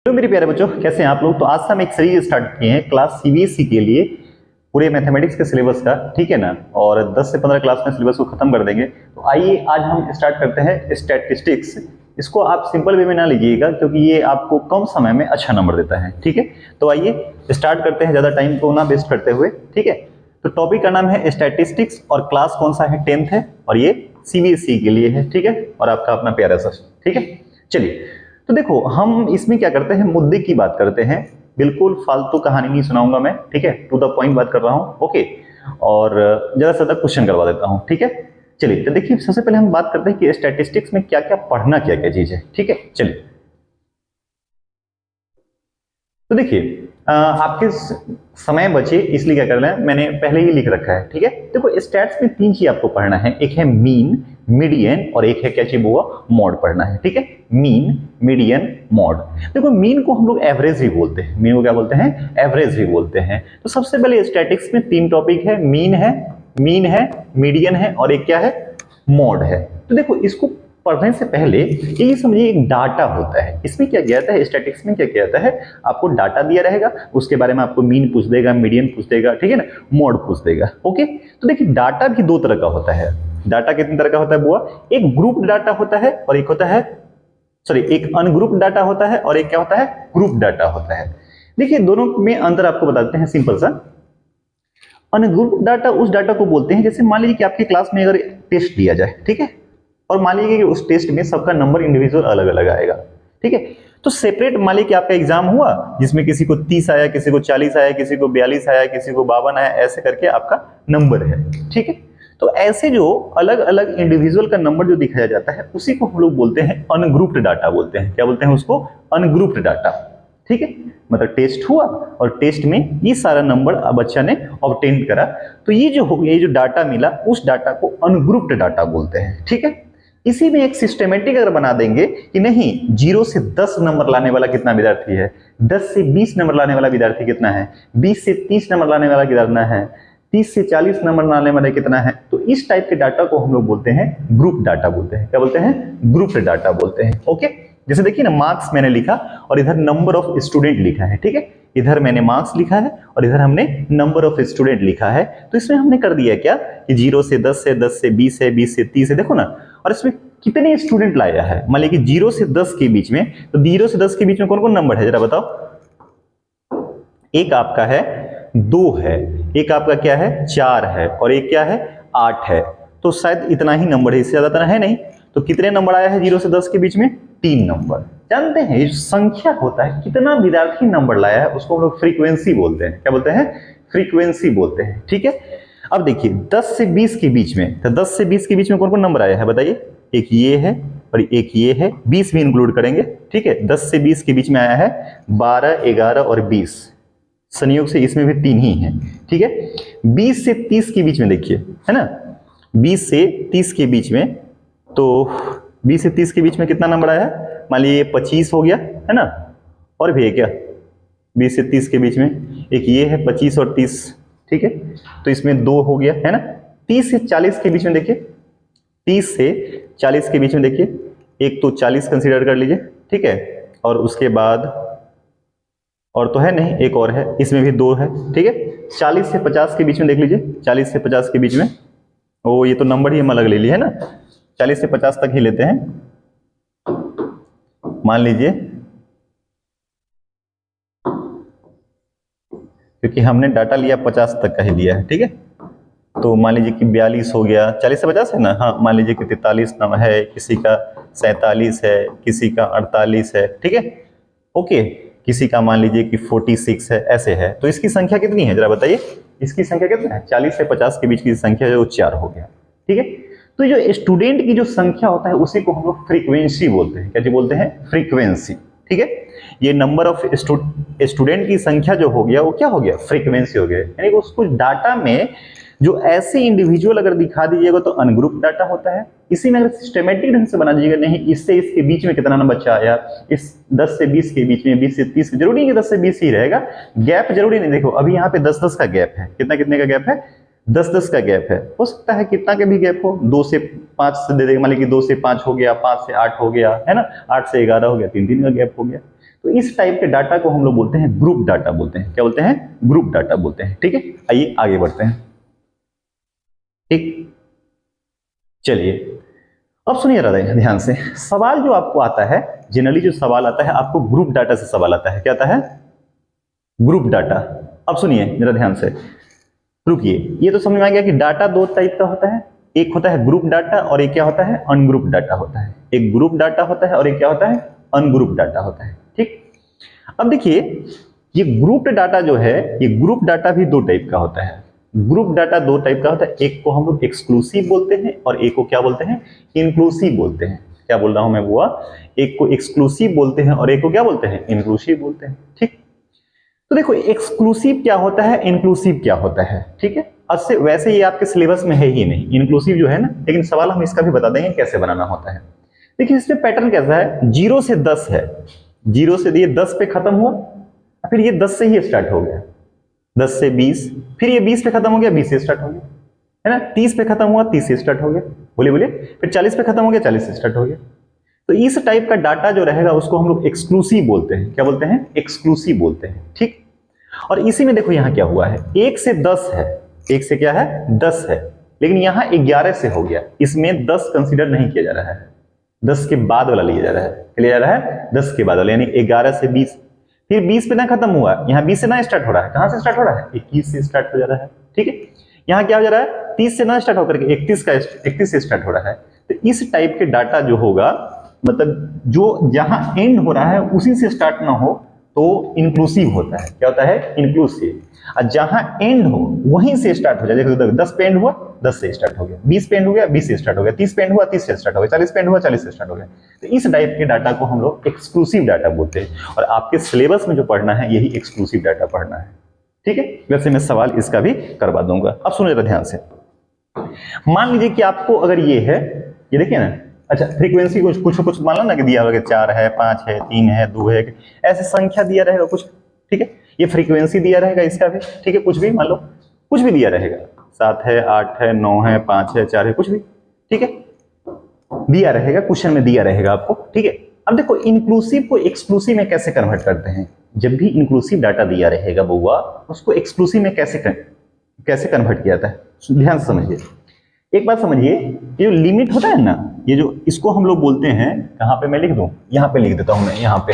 Hello मेरे प्यारे बच्चों, कैसे हैं आप लोग। तो आज से हम एक सीरीज स्टार्ट किए हैं क्लास सीबीएसई के लिए, पूरे मैथमेटिक्स के सिलेबस का, ठीक है ना। और 10 से 15 क्लास में सिलेबस को खत्म कर देंगे। तो आइए आज हम स्टार्ट करते हैं स्टैटिस्टिक्स। इसको आप सिंपल वे में ना लीजिएगा क्योंकि ये आपको कम समय में अच्छा नंबर देता है, ठीक है। तो आइए स्टार्ट करते हैं, ज्यादा टाइम को ना वेस्ट करते हुए, ठीक है। तो टॉपिक का नाम है स्टैटिस्टिक्स और क्लास कौन सा है, 10th है, और ये सीबीएसई के लिए है, ठीक है। और आपका अपना प्यारा सा, ठीक है। चलिए, तो देखो हम इसमें क्या करते हैं, मुद्दे की बात करते हैं। बिल्कुल फालतू कहानी नहीं सुनाऊंगा मैं, ठीक है। टू द पॉइंट बात कर रहा हूं, ओके। और ज्यादा से ज्यादा क्वेश्चन करवा देता हूं, ठीक है। चलिए, तो देखिए सबसे पहले हम बात करते हैं कि स्टैटिस्टिक्स में क्या क्या पढ़ना, क्या क्या चीज है, ठीक है। चलिए, तो देखिए आपके समय बचे इसलिए क्या करना है, मैंने पहले ही लिख रखा है, ठीक है। देखो स्टैट्स में 3 चीज आपको पढ़ना है, एक है मीन, मीडियन और एक है क्या चीज हुआ, मॉड पढ़ना है, ठीक है। Mean, median, mod. देखो मीन को हम लोग एवरेज भी बोलते हैं, मीन को क्या बोलते हैं, एवरेज भी बोलते हैं। तो सबसे पहले स्टैटिक्स में 3 टॉपिक है, मीन है, मीडियन है और एक क्या है, मॉड है। तो देखो इसको पढ़ने से पहले ये समझिए एक डाटा होता है। इसमें क्या किया जाता है, स्टैटिक्स में क्या किया जाता है, आपको डाटा दिया रहेगा, उसके बारे में आपको मीन पूछ देगा, मीडियन पूछ देगा, ठीक है ना, मॉड पूछ देगा, ओके। तो देखिए डाटा भी 2 तरह का होता है। डाटा कितने तरह का होता है बुआ, एक ग्रुप डाटा होता है और एक होता है, सॉरी, एक अनग्रुप डाटा होता है और एक क्या होता है, ग्रुप डाटा होता है। देखिए दोनों में अंतर आपको बताते हैं, सिंपल सा। अनग्रुप डाटा उस डाटा को बोलते हैं, जैसे मान लीजिए कि आपके क्लास में अगर टेस्ट दिया जाए, ठीक है, और मान लीजिए कि उस टेस्ट में सबका नंबर इंडिविजुअल अलग अलग आएगा, ठीक है। तो सेपरेट मान लीजिए कि आपका एग्जाम हुआ जिसमें किसी को 30 आया, किसी को 40 आया, किसी को 42 आया, किसी को 52 आया, ऐसे करके आपका नंबर है, ठीक है। तो ऐसे जो अलग अलग इंडिविजुअल का नंबर जो दिखाया जाता है उसी को हम लोग बोलते हैं अनग्रुप्ड डाटा बोलते हैं। क्या बोलते हैं उसको, अनग्रुप्ड डाटा, ठीक है। मतलब टेस्ट हुआ और टेस्ट में ये सारा नंबर बच्चा ने ऑब्टेन करा, तो ये जो हो गया, ये जो डाटा मिला, उस डाटा को अनग्रुप्ड डाटा बोलते हैं, ठीक है। इसी में एक सिस्टमेटिक अगर बना देंगे कि नहीं 0 से 10 नंबर लाने वाला कितना विद्यार्थी है, 10 से 20 नंबर लाने वाला विद्यार्थी कितना है, 20 से 30 नंबर लाने वाला कितना है, 30 से 40 नंबर लाने वाला कितना है, तो इस टाइप के डाटा को हम लोग बोलते हैं ग्रुप डाटा बोलते हैं। क्या बोलते हैं, ग्रुप डाटा बोलते हैं, ओके। जैसे देखिए ना, मार्क्स मैंने लिखा और इधर नंबर ऑफ स्टूडेंट लिखा है, ठीक है। इधर मैंने मार्क्स लिखा है और इधर हमने नंबर ऑफ स्टूडेंट लिखा है। तो इसमें हमने कर दिया क्या कि 0 से 10 है, 10 से 20 है, 20 से 30 है, देखो ना। और इसमें कितने स्टूडेंट लाया है, मान लीजिए कि 0 से 10 के बीच में, तो 0 से 10 के बीच में कौन कौन नंबर है जरा बताओ। एक आपका है 2 है, एक आपका क्या है 4 है, और एक क्या है 8 है। तो शायद इतना ही नंबर है, इससे ज्यादा तो है नहीं। तो कितने नंबर आया है 0 से 10 के बीच में, 3 नंबर। जानते हैं ये संख्या होता है, कितना विद्यार्थी नंबर लाया है उसको हम लोग फ्रीक्वेंसी बोलते हैं। क्या बोलते हैं, फ्रीक्वेंसी बोलते हैं, ठीक है। अब देखिए 10 से 20 के बीच में, तो 10 से 20 के बीच में कौन कौन नंबर आया है बताइए। एक ये है और एक ये है, 20 भी इंक्लूड करेंगे, ठीक है। 10 से 20 के बीच में आया है 12, 11 और 20। संयोग से इसमें भी 3 ही है, ठीक है। 20 से 30 के बीच में देखिए, है ना, 20 से 30 के बीच में, तो 20 से 30 के बीच में कितना नंबर आया है, मान लीजिए 25 हो गया, है ना। और भी है क्या, 20 से 30 के बीच में एक ये है 25 और 30, ठीक है। तो इसमें 2 हो गया, है ना। 30 से 40 के बीच में देखिए, 30 से 40 के बीच में देखिए, एक तो 40 कंसीडर कर लीजिए, ठीक है। और उसके बाद और तो है नहीं, एक और है, इसमें भी 2 है, ठीक है। 40 से 50 के बीच में देख लीजिए, 40 से 50 के बीच में, ओ ये तो नंबर ही हम अलग ले लिए, है ना। 40 से 50 तक ही लेते हैं, मान लीजिए, क्योंकि हमने डाटा लिया 50 तक का ही लिया है, ठीक है। तो मान लीजिए कि 42 हो गया, 40 से 50 है ना, हाँ। मान लीजिए कि 43 नंबर है, किसी का 47 है, किसी का 48 है, ठीक है, ओके। किसी का मान लीजिए कि 46 है, ऐसे है। तो इसकी संख्या कितनी है जरा बताइए, इसकी संख्या कितना है, 40 से 50 के बीच की संख्या जो 4 हो गया, ठीक है। तो जो स्टूडेंट की जो संख्या होता है उसी को हम लोग फ्रीक्वेंसी बोलते हैं। क्या जी बोलते हैं, फ्रीक्वेंसी, ठीक है। ये नंबर ऑफ स्टूडेंट की संख्या जो हो गया वो क्या हो गया, फ्रीक्वेंसी हो गया। यानी कि उसको डाटा में जो ऐसे इंडिविजुअल अगर दिखा दीजिएगा तो अनग्रुप डाटा होता है। इसी में अगर सिस्टमेटिक ढंग से बना दीजिएगा, नहीं इससे इसके बीच में कितना नंबर बच्चा आया, इस 10 से 20 के बीच में, 20 से 30, जरूरी नहीं कि 10 से 20 ही रहेगा, गैप जरूरी नहीं। देखो अभी यहाँ पे 10-10 का गैप है, कितना कितने का गैप है, 10-10 का गैप है। हो सकता है कितना के भी गैप हो, 2 से 5 से दे देगा, मान लीजिए कि 2 से 5 हो गया, 5 से 8 हो गया, है ना, 8 से 11 हो गया, 3-3 का गैप हो गया। तो इस टाइप के डाटा को हम लोग बोलते हैं ग्रुप डाटा बोलते हैं। क्या बोलते हैं? ग्रुप डाटा बोलते हैं। ठीक है, आइए आगे बढ़ते हैं। ठीक, चलिए अब सुनिए जरा ध्यान से, सवाल जो आपको आता है, जनरली जो सवाल आता है आपको ग्रुप डाटा से सवाल आता है। क्या आता है? Group data. अब सुनिए जरा ध्यान से, रुकिए, ये तो समझ में आ गया कि डाटा दो टाइप का होता है, एक होता है ग्रुप डाटा और एक क्या होता है? अनग्रुप डाटा होता है। एक ग्रुप डाटा होता है और एक क्या होता है? अनग्रुप डाटा होता है। ठीक, अब देखिए ये ग्रुप डाटा जो है, ये ग्रुप डाटा भी दो टाइप का होता है। ग्रुप डाटा दो टाइप का होता है, एक को हम लोग एक्सक्लूसिव बोलते हैं और एक को क्या बोलते हैं? इंक्लूसिव बोलते हैं। क्या बोल रहा हूं मैं बुआ? एक को एक्सक्लूसिव बोलते हैं और एक को क्या बोलते हैं? इंक्लूसिव बोलते हैं। ठीक, तो देखो एक्सक्लूसिव क्या होता है, इंक्लूसिव क्या होता है। ठीक है, अच्छे वैसे ये आपके सिलेबस में है ही नहीं इंक्लूसिव जो है ना, लेकिन सवाल हम इसका भी बता देंगे कैसे बनाना होता है। देखिए इसमें पैटर्न कैसा है, 0 से 10 है, 0 से ये 10 पे खत्म हुआ, फिर ये 10 से ही स्टार्ट हो गया, 10 से 20, फिर ये 20 पे खत्म हो गया, 20 से स्टार्ट हो गया, है ना, 30 पे खत्म हुआ, 30 से स्टार्ट हो गया, बोलिए बोलिए, फिर 40 पे खत्म हो गया, 40 से स्टार्ट हो गया। तो इस टाइप का डाटा जो रहेगा उसको हम लोग एक्सक्लूसिव बोलते हैं। क्या बोलते हैं? एक्सक्लूसिव बोलते हैं। ठीक, और इसी में देखो यहां क्या हुआ है, 1 से 10 है, 1 से क्या है? 10 है, लेकिन यहां 11 से हो गया, इसमें 10 कंसीडर नहीं किया जा रहा है, 10 के बाद वाला लिया जा रहा है। लिया जा रहा है 10 के बाद वाला, यानी 11 से 20, फिर 20 पे ना खत्म हुआ, यहां 20 से ना स्टार्ट हो रहा है, कहां से स्टार्ट हो रहा है? 21 से स्टार्ट हो जा रहा है। ठीक है, यहां क्या हो जा रहा है? 30 से ना स्टार्ट होकर के 31 से स्टार्ट हो रहा है। तो इस टाइप के डाटा जो होगा, मतलब जो जहां एंड हो रहा है उसी से स्टार्ट ना हो तो इंक्लूसिव होता है। क्या होता है? इंक्लूसिव। और जहां एंड हो वहीं से स्टार्ट हो जाए, देखो 10 पे एंड हुआ, 10 से स्टार्ट हो गया, 20 पे एंड हो गया, 20 से स्टार्ट हो गया, 30 पे एंड हुआ, 30 से स्टार्ट हो गया, 40 पे एंड हुआ, 40 से स्टार्ट हो गया। तो इस टाइप के डाटा को हम लोग एक्सक्लूसिव डाटा बोलते हैं, और आपके सिलेबस में जो पढ़ना है यही एक्सक्लूसिव डाटा पढ़ना है। ठीक है, वैसे मैं सवाल इसका भी करवा दूंगा। अब सुनो जरा ध्यान से, मान लीजिए कि आपको अगर ये है, ये देखिए ना, अच्छा फ्रीक्वेंसी कुछ कुछ कुछ मान लो ना कि दिया होगा 4 है, 5 है, 3 है, 2 है, ऐसे संख्या दिया रहेगा कुछ। ठीक है, ये फ्रीक्वेंसी दिया रहेगा इसका भी। ठीक है, कुछ भी मान लो, कुछ भी दिया रहेगा, 7 है, 8 है, 9 है, 5 है, 4 है, कुछ भी। ठीक है, दिया रहेगा, क्वेश्चन में दिया रहेगा आपको। ठीक है, अब देखो इंक्लूसिव को एक्सक्लूसिव में कैसे कन्वर्ट करते हैं। जब भी इंक्लूसिव डाटा दिया रहेगा बउआ, उसको एक्सक्लूसिव में कैसे कन्वर्ट किया जाता है, ध्यान से समझिए। एक बात समझिए, ये जो लिमिट होता है ना, ये जो इसको हम लोग बोलते हैं, कहां पे मैं लिख दूं, यहां पे लिख देता हूं मैं, यहां पे।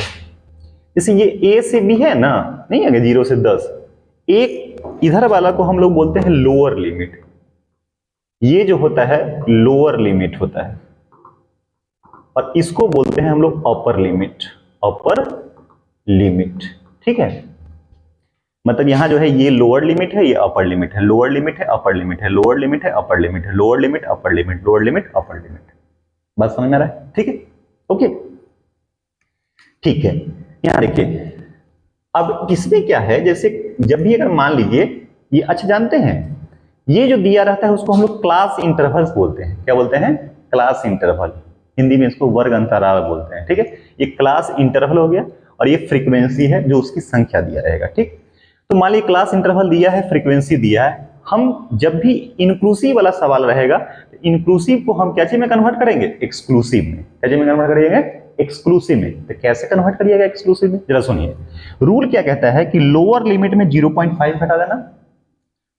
जैसे ये ए से बी है ना, नहीं है 0 से 10, एक इधर वाला को हम लोग बोलते हैं लोअर लिमिट, ये जो होता है लोअर लिमिट होता है, और इसको बोलते हैं हम लोग अपर लिमिट, अपर लिमिट। ठीक है, मतलब यहां जो है ये लोअर लिमिट है, ये अपर लिमिट है, लोअर लिमिट है, अपर लिमिट है, लोअर लिमिट है, अपर लिमिट है, lower limit, upper limit, lower limit, upper limit. बात समझ में आ रहा है? ठीक है, ओके, ठीक है। यहां देखिए, अब इसमें क्या है, जैसे जब भी अगर मान लीजिए ये, अच्छा जानते हैं ये जो दिया रहता है उसको हम लोग क्लास इंटरवल्स बोलते हैं। क्या बोलते हैं? क्लास इंटरवल, हिंदी में इसको वर्ग अंतराल बोलते हैं। ठीक है, ये क्लास इंटरवल हो गया, और ये फ्रीक्वेंसी है जो उसकी संख्या दिया रहेगा। ठीक, तो मान लीजिए क्लास इंटरवल दिया है, फ्रीक्वेंसी दिया है, हम जब भी इंक्लूसिव वाला सवाल रहेगा, तो इंक्लूसिव को हम क्या चीज में कन्वर्ट करेंगे? एक्सक्लूसिव में। क्या चीज में कन्वर्ट करेंगे? एक्सक्लूसिव में। तो कैसे कन्वर्ट करिएगा एक्सक्लूसिव में, जरा सुनिए। रूल क्या कहता है कि लोअर लिमिट में 0.5 घटा देना,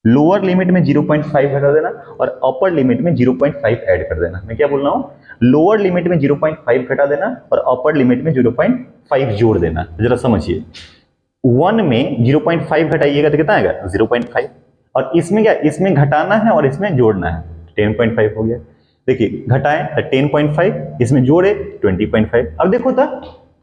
लोअर लिमिट में 0.5 घटा देना, और अपर लिमिट में 0.5 ऐड कर देना। मैं क्या बोल रहा हूं, लोअर लिमिट में 0.5 घटा देना और अपर लिमिट में 0.5 जोड़ देना। जरा समझिए, 1 में 0.5 घटाइएगा तो कितना आएगा? 0.5, और इसमें क्या, इसमें घटाना है और इसमें जोड़ना है, 10.5 हो गया। देखिए घटाएं तो 10.5, इसमें जोड़े 20.5। अब देखो तो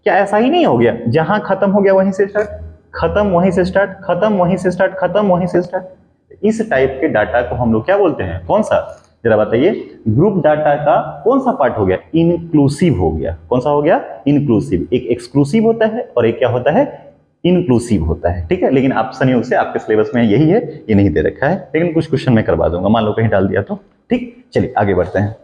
क्या ऐसा ही नहीं हो गया, जहां खत्म हो गया वहीं से स्टार्ट, खत्म वहीं से स्टार्ट, खत्म वहीं से स्टार्ट, खत्म वहीं से स्टार्ट। इस टाइप के डाटा को हम लोग क्या बोलते हैं, कौन सा, जरा बताइए। ग्रुप डाटा का कौन सा पार्ट हो गया? इंक्लूसिव हो गया। कौन सा हो गया? इंक्लूसिव। एक एक्सक्लूसिव होता है और एक क्या होता है? इंक्लूसिव होता है। ठीक है, लेकिन आप संयोग से आपके सिलेबस में यही है, ये नहीं दे रखा है, लेकिन कुछ क्वेश्चन मैं करवा दूंगा, मान लो कहीं डाल दिया तो। ठीक, चलिए आगे बढ़ते हैं।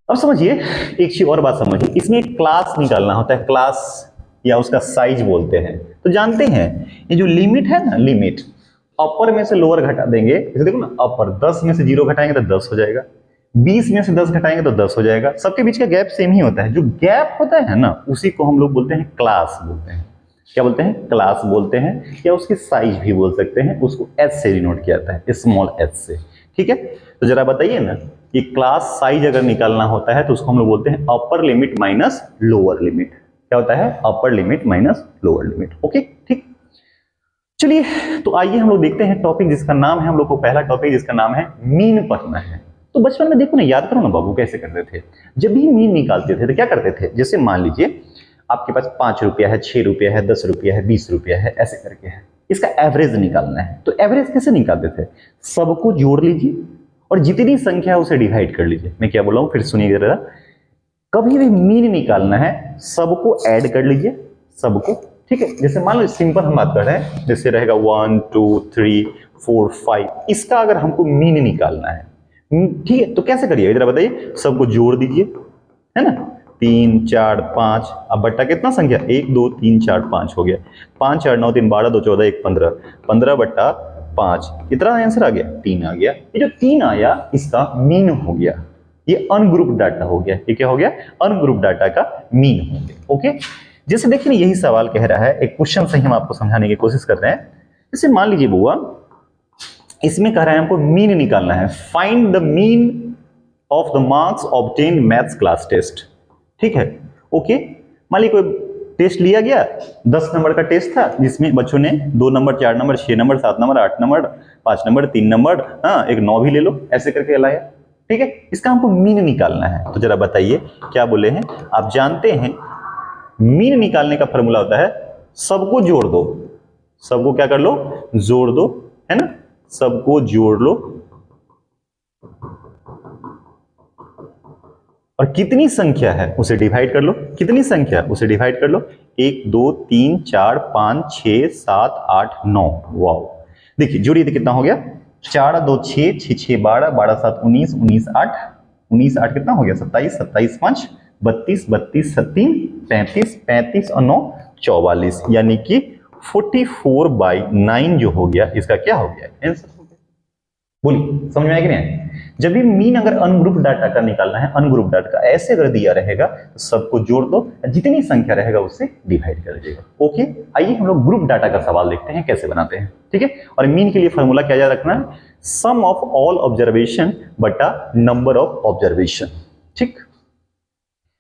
अब समझिए एक चीज और बात समझिए, इसमें एक क्लास निकालना होता है, क्लास या उसका साइज बोलते हैं। तो जानते हैं ये जो लिमिट है ना, लिमिट अपर में से लोअर घटा देंगे, जैसे देखो ना, अपर 10 में से 0 घटाएंगे तो 10 हो जाएगा, 20 में से 10 घटाएंगे तो 10 हो जाएगा। सबके बीच का गैप सेम ही होता है। जो गैप होता है ना उसी को हम लोग बोलते हैं क्लास बोलते हैं। क्या बोलते हैं? क्लास बोलते हैं, या उसकी साइज भी बोल सकते हैं। उसको एच से डिनोट किया जाता है, स्मॉल एच से। ठीक है, तो जरा बताइए ना, ये क्लास साइज अगर निकालना होता है तो उसको हम लोग बोलते हैं अपर लिमिट माइनस लोअर लिमिट। क्या होता है? अपर limit minus lower limit. Okay, ठीक। चलिए, तो आइए हम लोग देखते हैं टॉपिक जिसका नाम है, हम लोग को पहला टॉपिक जिसका नाम है मीन पढ़ना है। तो बचपन में देखो ना, याद करो ना बाबू, कैसे करते थे। जब भी मीन निकालते थे तो क्या करते थे? जैसे मान लीजिए आपके पास 5 रुपया है, 6 रुपया है, 10 रुपया है, 20 रुपया है, ऐसे करके है। इसका एवरेज निकालना है। तो एवरेज कैसे निकालते थे? सबको जोड़ लीजिए और जितनी संख्या है उसे डिवाइड कर लीजिए। मैं क्या बोल रहा हूं फिर सुनिए जरा। कभी भी मीन निकालना है, सबको ऐड कर लीजिए, सबको। ठीक है, जैसे मान लो सिंपल हम बात कर रहे हैं, जैसे रहेगा 1 2 3 4 5, इसका अगर हमको मीन निकालना है, ठीक है, तो कैसे करिए जरा बताइए। सबको जोड़ दीजिए, है ना। 3 4 5, अब बट्टा कितना संख्या? 1 2 3 4 5 हो गया। 5 4 9 3 12 2 14 1 15, 15 बट्टा 5, कितना आंसर आ गया? 3 आ गया। ये जो 3 आया इसका मीन हो गया। ये अनग्रुप डाटा हो गया। ये क्या हो गया? अनग्रुप डाटा का मीन हो गया। ओके, जैसे देखिए यही सवाल कह रहा है, एक क्वेश्चन से हम आपको समझाने की कोशिश कर रहे हैं। जैसे मान लीजिए बुआ, इसमें कह रहा है हमको मीन निकालना है। Find the mean of the marks obtain maths class test. ठीक है, ओके। मान लीजिए कोई टेस्ट लिया गया, 10 नंबर का टेस्ट था, जिसमें बच्चों ने 2 number 4 number 6 number 7 number 8 number 5 number 3 number, हाँ एक 9 भी ले लो, ऐसे करके लाया। ठीक है, इसका हमको मीन निकालना है। तो जरा बताइए क्या बोले हैं। आप जानते हैं मीन निकालने का फॉर्मूला होता है सबको जोड़ दो। सबको क्या कर लो? जोड़ दो, है ना। सबको जोड़ लो और कितनी संख्या है उसे डिवाइड कर लो। कितनी संख्या उसे डिवाइड कर लो? 1 2 3 4 5 6 7 8 9। वाओ, देखिए जोड़िए तो कितना हो गया? 4 2 6 6 6 12 12 7 19 19 8 19 8 कितना हो गया? 27 27 5 32 32 3 35 35 और 9 44, यानी कि 44/9 जो हो गया, इसका क्या हो गया? आंसर हो गया। बोलिए समझ में आया कि नहीं? जब भी मीन अगर अनग्रुप डाटा का निकालना है, अनग्रुप डाटा का ऐसे अगर दिया रहेगा तो सबको जोड़ दो, जितनी संख्या रहेगा उससे डिवाइड कर दीजिएगा। ओके, आइए हम लोग ग्रुप डाटा का सवाल देखते हैं कैसे बनाते हैं। ठीक है, और मीन के लिए फॉर्मूला क्या याद रखना है? सम ऑफ ऑल ऑब्जर्वेशन बटा नंबर ऑफ ऑब्जर्वेशन। ठीक,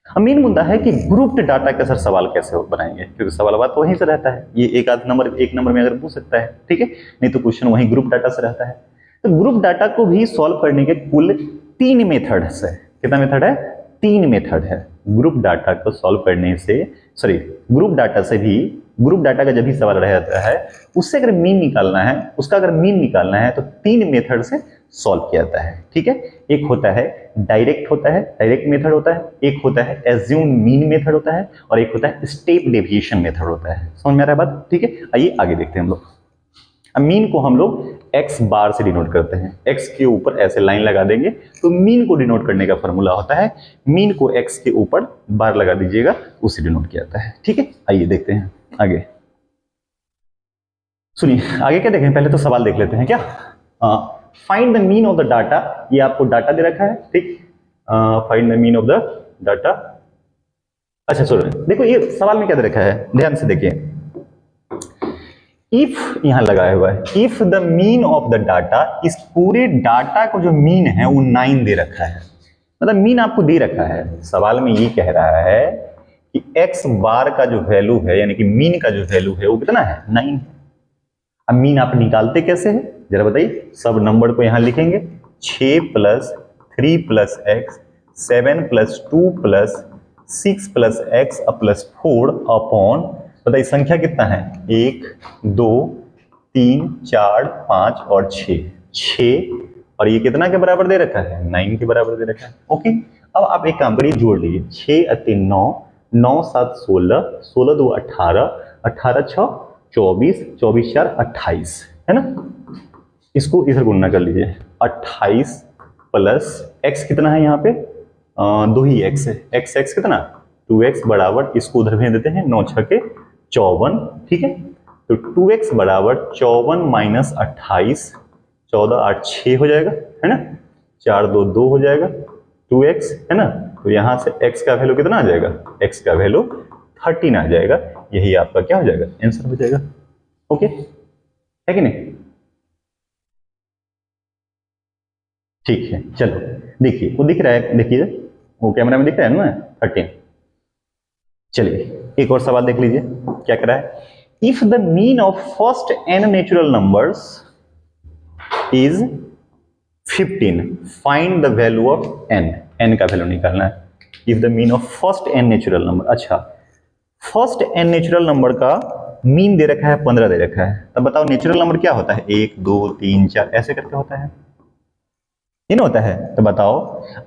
मीन मुद्दा है कि ग्रुप्ड डाटा का सर सवाल कैसे बनाएंगे, क्योंकि सवाल बात वहीं से रहता है। ये एक नंबर में अगर पूछ सकता है, ठीक है, नहीं तो क्वेश्चन वहीं ग्रुप डाटा से रहता है। तो ग्रुप डाटा को भी सॉल्व करने के कुल 3 मेथड है। कितना मेथड है? 3 मेथड है ग्रुप डाटा को सॉल्व करने से। सॉरी, ग्रुप डाटा से भी, ग्रुप डाटा का जब भी सवाल रहता है उससे अगर मीन निकालना है, उसका अगर मीन निकालना है तो 3 मेथड से सॉल्व किया जाता है। ठीक है, एक होता है डायरेक्ट, होता है डायरेक्ट मेथड होता है, एक होता है एज्यूम मीन मेथड होता है, और एक होता है स्टेप डेविएशन मेथड होता है। समझ में आ रहा है बात? ठीक है, आइए आगे देखते हैं हम लोग। अब मीन को हम लोग x बार से डिनोट करते हैं। x के ऊपर ऐसे लाइन लगा देंगे तो मीन को डिनोट करने का फॉर्मूला होता है, मीन को x के ऊपर बार लगा दीजिएगा, उससे डिनोट किया जाता है। ठीक है, आइए देखते हैं आगे। सुनिए आगे क्या देखें, पहले तो सवाल देख लेते हैं क्या। Find the mean of the data, ये आपको डाटा दे रखा है। ठीक, find the mean of the data. अच्छा सुनो, देखो ये सवाल में क्या दे रखा है, ध्यान से देखिए। इफ यहां लगाया हुआ है, if the mean of the data, इस पूरे डाटा को जो मीन है वो 9 दे रखा है। मतलब मीन आपको दे रखा है। सवाल में ये कह रहा है कि x बार का जो वैल्यू है, यानी कि मीन का जो वैल्यू है वो कितना है? 9। अब मीन आप निकालते कैसे है जरा बताइए। सब नंबर को यहां लिखेंगे, 6 + 3 + x, 7 + 2 + 6 + x + 4 अपॉन, बताइए संख्या कितना है? 1 2 3 4 5 और 6 और ये कितना के बराबर दे रखा है? 9 के बराबर दे रखा है। ओके, अब आप एक काम करिए, जोड़ लीजिए। 6 × 3 9, 9 7 16, 16 2 18, 18 6 24, 24 4 28, है ना। इसको इधर गुणा कर लीजिए, 28 प्लस x कितना है यहाँ पे? 2 ही x है। x कितना? 2x बराबर, इसको उधर भेज देते हैं, 9 6 के 54। ठीक है, तो 2x बराबर 54 - 28, 14 8 6 हो जाएगा, है ना। 4 2 2 हो जाएगा 2x, है ना। तो यहां से x का वैल्यू कितना आ जाएगा, x का वैल्यू 13 आ जाएगा। यही आपका क्या हो जाएगा, आंसर हो जाएगा। ओके, है कि नहीं? ठीक है, चलो देखिए वो दिख रहा है, देखिए वो कैमरा में दिख रहा है ना 13। चलिए एक और सवाल देख लीजिए क्या कह रहा है। If the mean of first n natural numbers is 15, find the value of n। n का वैल्यू निकालना है। If the mean of first n natural number, अच्छा फर्स्ट n नेचुरल नंबर का मीन दे रखा है 15 दे रखा है, तब बताओ नेचुरल नंबर क्या होता है, 1 2 3 4 ऐसे करके होता है, ये ना होता है। तो बताओ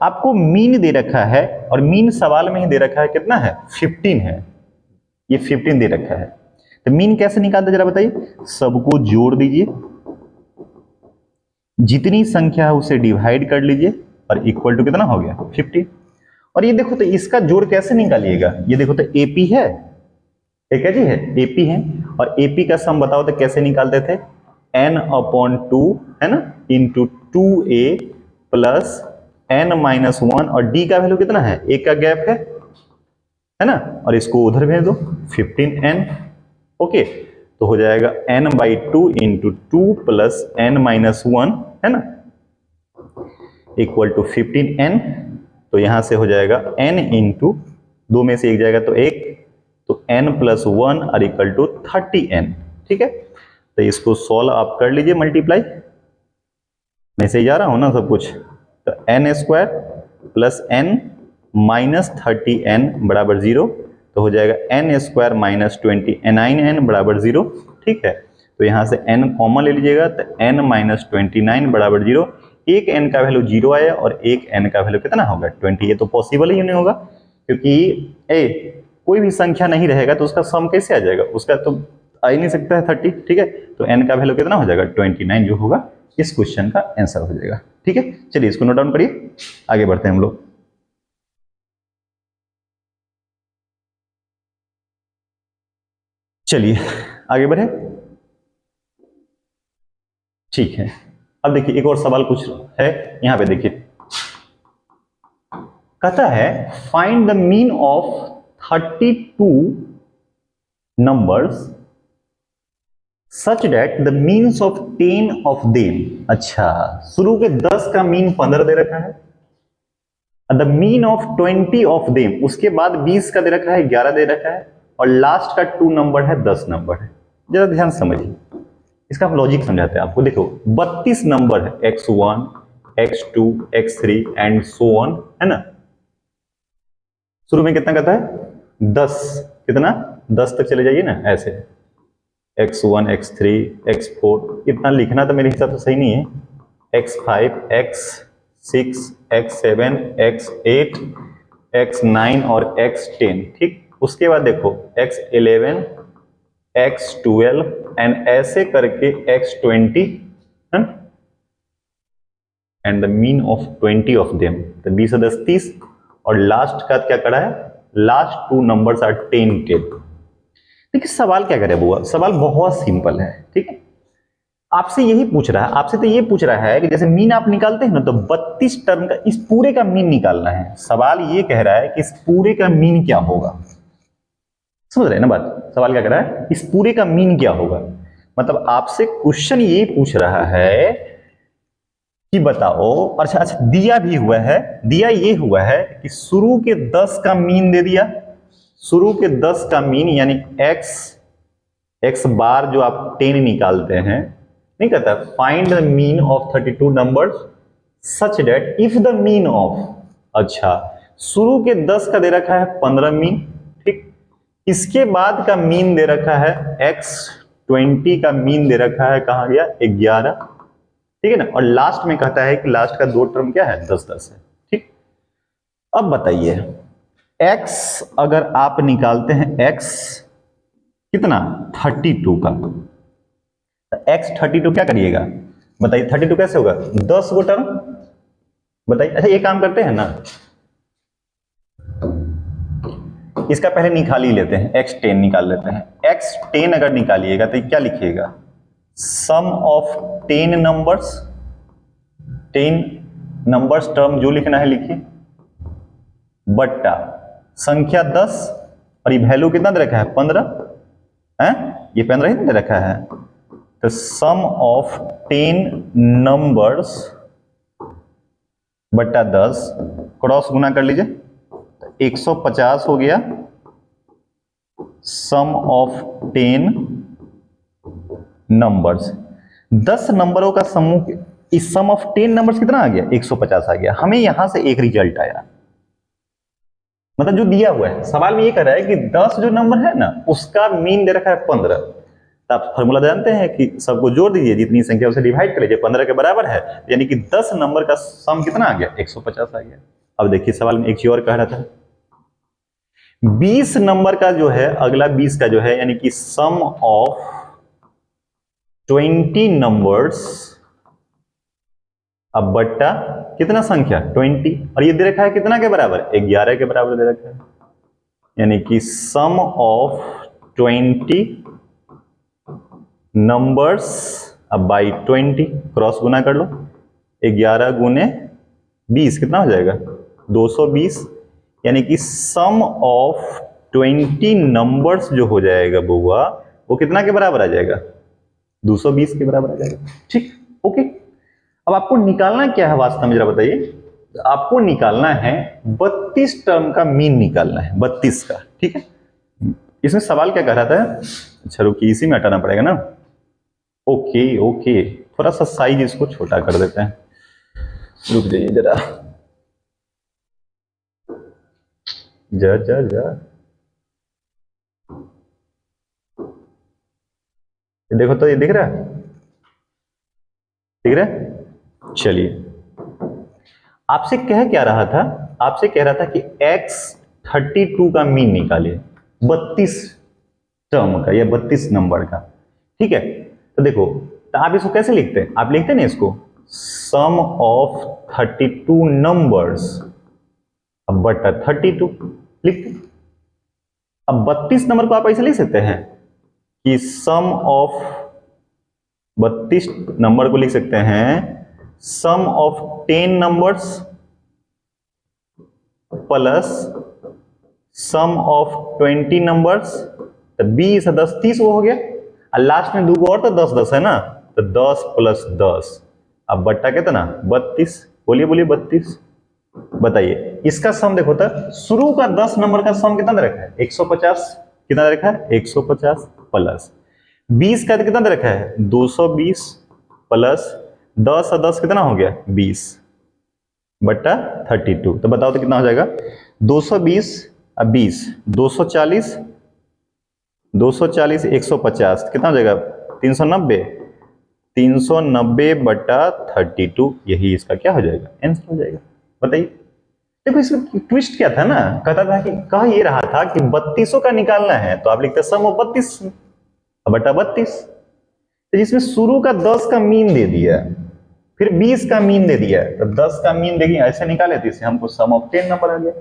आपको मीन दे रखा है और मीन सवाल में ही दे रखा है, कितना है 15 है, ये 15 दे रखा है। तो मीन कैसे निकालते जरा बताइए, सबको जोड़ दीजिए, जितनी संख्या है उसे डिवाइड कर लीजिए और इक्वल टू कितना हो गया 50। और ये देखो तो इसका जोड़ कैसे निकालिएगा, ये देखो तो एपी है, ये क्या चीज है एपी है, और एपी का सम बताओ तो कैसे निकालते थे, n/2 है ना इंटू 2a प्लस n-1, और d का वैल्यू कितना है, एक का गैप है ना, और इसको उधर भेज दो 15n। ओके, तो हो जाएगा n/2 इंटू 2 प्लस n-1 है ना इक्वल टू 15n। तो यहां से हो जाएगा n इंटू 2 में से एक जाएगा तो 1, तो n+1 और इक्वल टू 30n। ठीक है, तो इसको सॉल्व आप कर लीजिए, मल्टीप्लाई मैं से जा रहा हूं ना सब कुछ, तो n² plus n minus 30n बराबर 0, तो हो जाएगा n² माइनस 29n बराबर 0। ठीक है, तो यहां से n कॉमन ले लीजिएगा, तो n माइनस 29 बराबर 0। एक n का वैल्यू 0 आया और एक n का वैल्यू कितना होगा 20। ये तो पॉसिबल ही नहीं होगा, क्योंकि कोई भी संख्या नहीं रहेगा तो उसका सम कैसे आ जाएगा, उसका तो आ ही नहीं सकता है 30। ठीक है, तो n का वैल्यू कितना हो जाएगा 29 जो होगा इस क्वेश्चन का आंसर हो जाएगा। ठीक है, चलिए इसको नोट डाउन करिए, आगे बढ़ते हैं हम लोग। चलिए आगे बढ़े। ठीक है, अब देखिए एक और सवाल कुछ है यहां पे, देखिए कहता है find the mean of 32 numbers such that the means of 10 of them. अच्छा, शुरू के 10 का मीन 15 दे रखा है, the mean of 20 of them, उसके बाद 20 का दे रखा है, 11 दे रखा है, और लास्ट का 2 नंबर है, 10 नंबर है। जरा ध्यान समझिए, इसका हम लॉजिक समझाते हैं आपको। देखो 32 नंबर है, x1 x2 x3 and so on, है ना। शुरू में कितना कहता है 10, कितना 10 तक चले जाइए ना, ऐसे x1 x3 x4, इतना लिखना तो मेरे हिसाब से सही नहीं है, x5 x6 x7 x8 x9 और x10। ठीक, उसके बाद देखो x11 x12 एंड ऐसे करके x20 and the mean of 20 of them, तो 20 से 10 30, और लास्ट का क्या करा है, लास्ट 2 नंबर्स आर 10 10। देखिए सवाल क्या करे बुआ, सवाल बहुत सिंपल है। ठीक है, आपसे यही पूछ रहा है, आपसे तो ये पूछ रहा है कि जैसे मीन आप निकालते हैं ना, तो 32 टर्म का इस पूरे का मीन निकालना है। सवाल ये कह रहा है कि इस पूरे का मीन क्या होगा, समझ रहे हैं ना बात, सवाल क्या कर रहा है इस पूरे का मीन क्या होगा। मतलब आपसे क्वेश्चन ये पूछ रहा है कि बताओ, अच्छा अच्छा दिया भी हुआ है, दिया ये हुआ है कि शुरू के 10 का मीन दे दिया, शुरू के 10 का मीन यानी x बार जो आप 10 निकालते हैं, नहीं कहता find the mean of 32 numbers such that if the mean of, अच्छा शुरू के 10 का दे रखा है 15 मीन, ठीक, इसके बाद का मीन दे रखा है x20 का मीन दे रखा है, कहां गया 11, ठीक है ना, और लास्ट में कहता है कि लास्ट का 2 टर्म क्या है 10 10 है। ठीक, अब बताइए x अगर आप निकालते हैं x कितना 32 का, तो x 32 क्या करिएगा बताइए, 32 कैसे होगा 10 गो टर्म, बताइए। अच्छा ये काम करते हैं ना, इसका पहले निकाल ही लेते हैं, x10 निकाल लेते हैं। x10 अगर निकालिएगा तो क्या लिखिएगा, सम ऑफ 10 नंबर्स 10 नंबर्स टर्म जो लिखना है लिखिए, बट्टा संख्या 10 और ये वैल्यू कितना दे रखा है 15 है, ये 15 ही दे रखा है। तो सम ऑफ 10 नंबर्स बट्टा 10 क्रॉस गुना कर लीजिए, 150 हो गया। सम ऑफ 10 नंबर्स, 10 नंबरों का समूह, इस सम ऑफ 10 नंबर्स कितना आ गया 150 आ गया। हमें यहां से एक रिजल्ट आया, मतलब जो दिया हुआ है सवाल में ये कह रहा है कि 10 जो नंबर है ना उसका मीन दे रखा है 15। तो आप फॉर्मूला जानते हैं कि सबको जोड़ दीजिए, जितनी संख्या उसे डिवाइड कर लीजिए, 15 के बराबर है, यानी कि 10 नंबर का सम कितना आ गया 150 आ गया। अब देखिए सवाल में एक चीज और कह रहा था, 20 नंबर का जो है अगला 20 का जो है, यानी कि सम ऑफ 20 नंबर्स अब बट्टा कितना संख्या 20, और ये दे रखा है कितना के बराबर 11 के बराबर दे रखा है, यानी कि सम ऑफ 20 नंबर्स अब बाई 20 क्रॉस गुना कर लो, 11 गुने 20 कितना हो जाएगा 220, यानी कि सम ऑफ 20 नंबर्स जो हो जाएगा बुआ वो कितना के बराबर आ जाएगा 220 के बराबर आ जाएगा। ठीक, ओके। अब आपको निकालना क्या है वास्तव में जरा बताइए, आपको निकालना है 32 टर्म का मीन निकालना है, 32 का। ठीक है, इसमें सवाल क्या कह रहा था, अच्छा रुकिए इसी में हटाना पड़ेगा ना, ओके ओके, थोड़ा सा साइज इसको छोटा कर देते हैं, रुक जाइए जरा, जा जा जा, देखो तो ये दिख रहा है, दिख रहा है। चलिए आपसे कह क्या रहा था, आपसे कह रहा था कि x32 का मीन निकालिए 32 टर्म का या 32 नंबर का। ठीक है, तो देखो तो आप इसको कैसे लिखते हैं, आप लिखते हैं ना इसको सम ऑफ 32 नंबर्स अब बटा 32 लिखते हैं। अब 32 नंबर को आप ऐसे लिख सकते हैं कि सम ऑफ 32 नंबर को लिख सकते हैं sum of 10 numbers plus sum of 20 numbers, तो 20 10 30 वो हो गया, और लास्ट में दो और तो 10 10 है ना, तो 10 प्लस 10 अब बट्टा कितना 32, बोलिए बोलिए 32। बताइए इसका सम देखो तो शुरू का 10 नंबर का सम कितना दे रखा है 150, कितना दे रखा है 150 प्लस 20 का कितना दे रखा है 220 प्लस 10 और 10 कितना हो गया 20 बट्टा 32, तो बताओ तो कितना हो जाएगा 220 और 20 240 240 150 कितना हो जाएगा 390 390 बट्टा 32, यही इसका क्या हो जाएगा आंसर हो जाएगा। बताइए देखो इसमें ट्विस्ट क्या था ना, कहता था कि कह ये रहा था कि 32 का निकालना है, तो आप लिखते सम ऑफ 32 बटा 32, तो जिसमें शुरू का 10 का मीन दे दिया फिर 20 का मीन दे दिया, तो 10 का मीन देखिए ऐसे निकाले तो इससे हमको सम ऑफ 10 नंबर आ गया,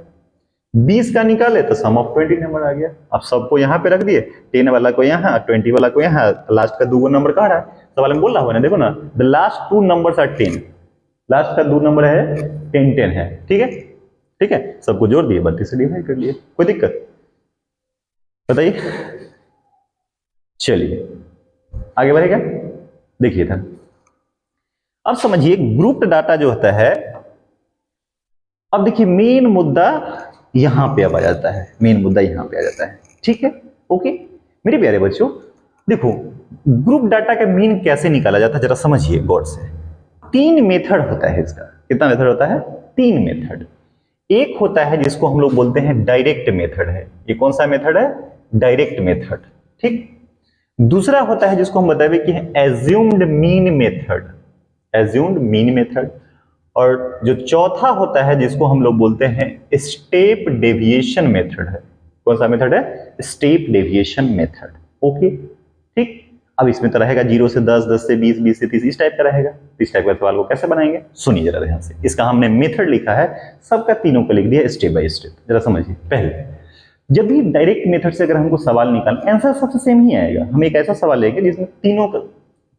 20 का निकाले तो सम ऑफ 20 नंबर आ गया। अब सबको यहाँ पे रख दिए, 10 वाला को यहाँ 20 वाला को यहाँ, लास्ट का दो नंबर कहा रहा है सवाल में बोल रहा हुआ ना, देखो ना the last two numbers are 10, last का दो नंबर है 10 10 है। ठीक है ठीक है, सबको जोड़ दिए 32 से डिवाइड कर लिए, कोई दिक्कत बताइए। चलिए आगे बढ़ेगा, देखिए था अब समझिए ग्रुप्ड डाटा जो होता है, अब देखिए मेन मुद्दा यहां पे अब आ जाता है, मेन मुद्दा यहां पे आ जाता है। ठीक है ओके मेरे प्यारे बच्चों, देखो ग्रुप डाटा का मीन कैसे निकाला जाता है जरा समझिए गौर से। 3 मेथड होता है इसका, कितना मेथड होता है 3 मेथड। एक होता है जिसको हम लोग बोलते हैं डायरेक्ट मेथड है, ये कौन सा मेथड है डायरेक्ट मेथड। ठीक, दूसरा होता है जिसको हम बताएंगे कि assumed mean method, assumed mean method, और जो चौथा होता है जिसको हम लोग बोलते हैं स्टेप डेविएशन मेथड है। कौन सा मेथड है स्टेप डेविएशन मेथड। ओके ठीक, अब इसमें तो रहेगा 0 से 10 10 से 20 20 से 30 इस टाइप का रहेगा। इस टाइप का सवाल को कैसे बनाएंगे सुनिए जरा ध्यान से, इसका हमने मेथड लिखा है, सबका तीनों को लिख दिया स्टेप बाय स्टेप, जरा समझिए। पहले जब भी डायरेक्ट मेथड से अगर हमको सवाल निकालना, आंसर सबसे सेम ही आएगा। हम एक ऐसा सवाल लेंगे जिसमें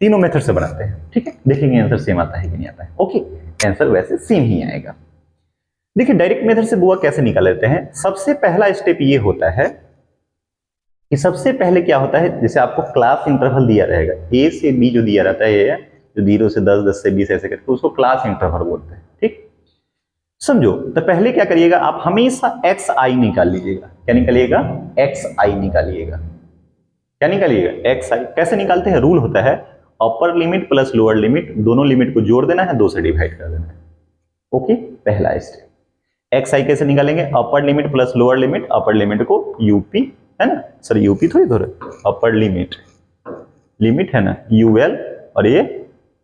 तीनों मेथड से बनाते हैं, ठीक है, देखेंगे आंसर सेम आता है कि नहीं आता है। ओके आंसर वैसे सेम ही आएगा। देखिए डायरेक्ट मेथड से बुआ कैसे निकाल लेते हैं। सबसे पहला स्टेप ये होता है कि सबसे पहले क्या होता है, जैसे आपको क्लास इंटरवल दिया रहेगा, ए से बी जो दिया रहता है, ये जो 0 से 10, 10 से 20 ऐसे करके, उसको क्लास इंटरवल बोलते हैं। ठीक, समझो। तो पहले क्या करिएगा, आप हमेशा एक्स आई निकाल लीजिएगा। क्या निकालिएगा? एक्स आई निकालिएगा। क्या निकालिएगा? एक्स आई। कैसे निकालते हैं? रूल होता है upper limit plus lower limit, दोनों लिमिट को जोड़ देना है, 2 से डिवाइड कर देना है। ओके, पहला स्टेप। एक्स आई कैसे निकालेंगे? Upper limit plus lower limit, upper limit को यूपी है ना, सर यूपी थोड़ी थोड़े, अपर लिमिट, लिमिट है ना यूएल, और ये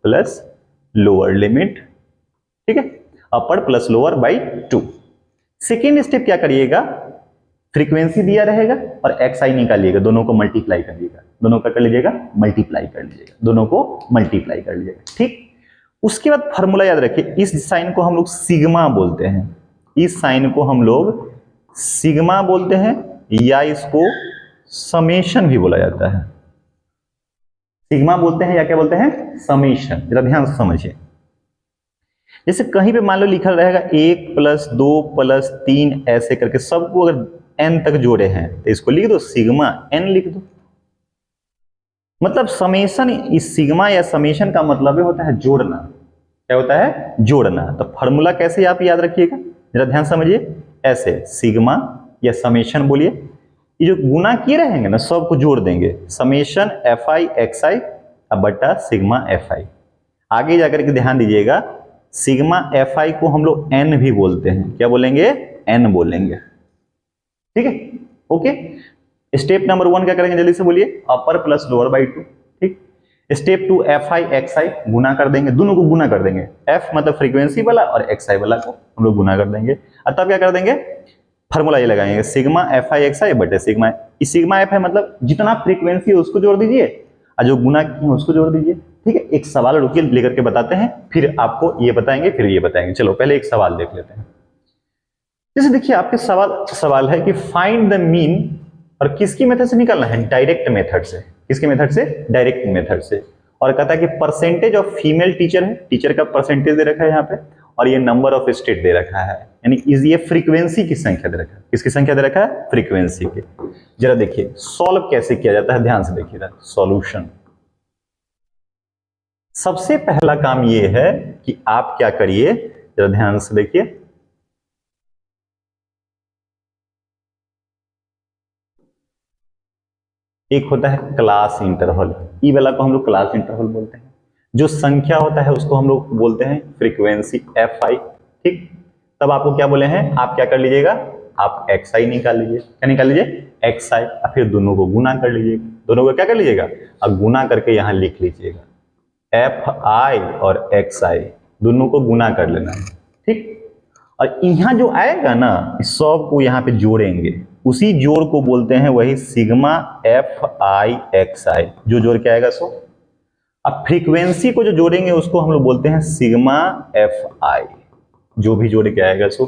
प्लस लोअर लिमिट। ठीक है, अपर plus lower by 2। Second step क्या करिएगा, फ्रीक्वेंसी दिया रहेगा और एक्स आई निकालिएगा, दोनों को मल्टीप्लाई करिएगा, दोनों का कर लीजिएगा मल्टीप्लाई कर लीजिएगा, दोनों को मल्टीप्लाई कर लीजिएगा। ठीक, उसके बाद फॉर्मूला याद रखिए, इस साइन को हम लोग सिग्मा बोलते हैं, इस साइन को हम लोग सिग्मा बोलते हैं, या इसको समेशन भी बोला जाता है। सिग्मा बोलते हैं या क्या बोलते हैं? समेशन। जरा ध्यान से समझिए, जैसे कहीं पे मान लो लिखा रहेगा 1 प्लस 2 प्लस 3 ऐसे करके, सबको अगर n तक जोड़े हैं तो इसको लिख दो सिग्मा n लिख दो। मतलब समेशन, इस सिग्मा या समेशन का मतलब होता है जोड़ना। क्या होता है? जोड़ना। तो फॉर्मूला कैसे आप याद रखिएगा, जरा ध्यान समझिए, ऐसे सिग्मा या समेशन बोलिए, ये जो गुना किए रहेंगे ना सबको जोड़ देंगे, समेशन एफ आई एक्स आई बटा सिग्मा एफ आई। आगे जाकर के ध्यान दीजिएगा, सिग्मा एफ आई को हम लोग एन भी बोलते हैं। क्या बोलेंगे? एन बोलेंगे। ठीक है, ओके। स्टेप नंबर 1 क्या करेंगे, जल्दी से बोलिए, अपर प्लस लोअर बाई 2। ठीक, स्टेप 2 एफ आई एक्स आई गुना कर देंगे, दोनों को गुना कर देंगे, एफ मतलब फ्रीक्वेंसी वाला और एक्स आई वाला को हम लोग गुना कर देंगे, और तब क्या कर देंगे, फॉर्मूला ये लगाएंगे सिग्मा एफ आई एक्स आई बटे सिग्मा। इस सिग्मा एफ आई मतलब जितना फ्रीक्वेंसी है उसको जोड़ दीजिए, और जो गुना किए उसको जोड़ दीजिए। ठीक है, एक सवाल रुकिए लेकर के बताते हैं, फिर आपको ये बताएंगे, फिर ये बताएंगे। चलो पहले एक सवाल देख लेते हैं। जैसे देखिए आपके सवाल है कि फाइंड द मीन, और किसकी मेथड से निकालना है? डायरेक्ट मेथड से। किसके मेथड से? डायरेक्ट मेथड से। और कहता है कि परसेंटेज ऑफ फीमेल टीचर है, टीचर का परसेंटेज दे रखा है यहाँ पे, और ये नंबर ऑफ स्टेट दे रखा है, यानी ये फ्रीक्वेंसी की संख्या दे रखा है। किसकी संख्या दे रखा है? फ्रीक्वेंसी की। जरा देखिए सॉल्व कैसे किया जाता है, ध्यान से देखिएगा। सॉल्यूशन, सबसे पहला काम ये है कि आप क्या करिए, जरा ध्यान से देखिए, एक होता है क्लास इंटरवल, ई वाला को हम लोग क्लास इंटरवल बोलते हैं। जो संख्या होता है उसको हम लोग बोलते हैं फ्रीक्वेंसी एफ आई। ठीक, तब आपको क्या बोले हैं, आप क्या कर लीजिएगा, आप एक्स आई निकाल लीजिए। क्या निकाल लीजिए? एक्स आई, और फिर दोनों को गुना कर लीजिएगा, दोनों को क्या कर लीजिएगा, और गुना करके यहां लिख लीजिएगा, एफ आई और एक्स आई दोनों को गुना कर लेना है। ठीक, और यहाँ जो आएगा ना, इस सब को यहाँ पे जोड़ेंगे, उसी जोड़ को बोलते हैं वही सिग्मा एफ आई एक्स आई, जो जोड़ के आएगा सो। अब फ्रीक्वेंसी को जो जोड़ेंगे उसको हम लोग बोलते हैं सिग्मा एफ आई, जो भी जोड़ के आएगा सो,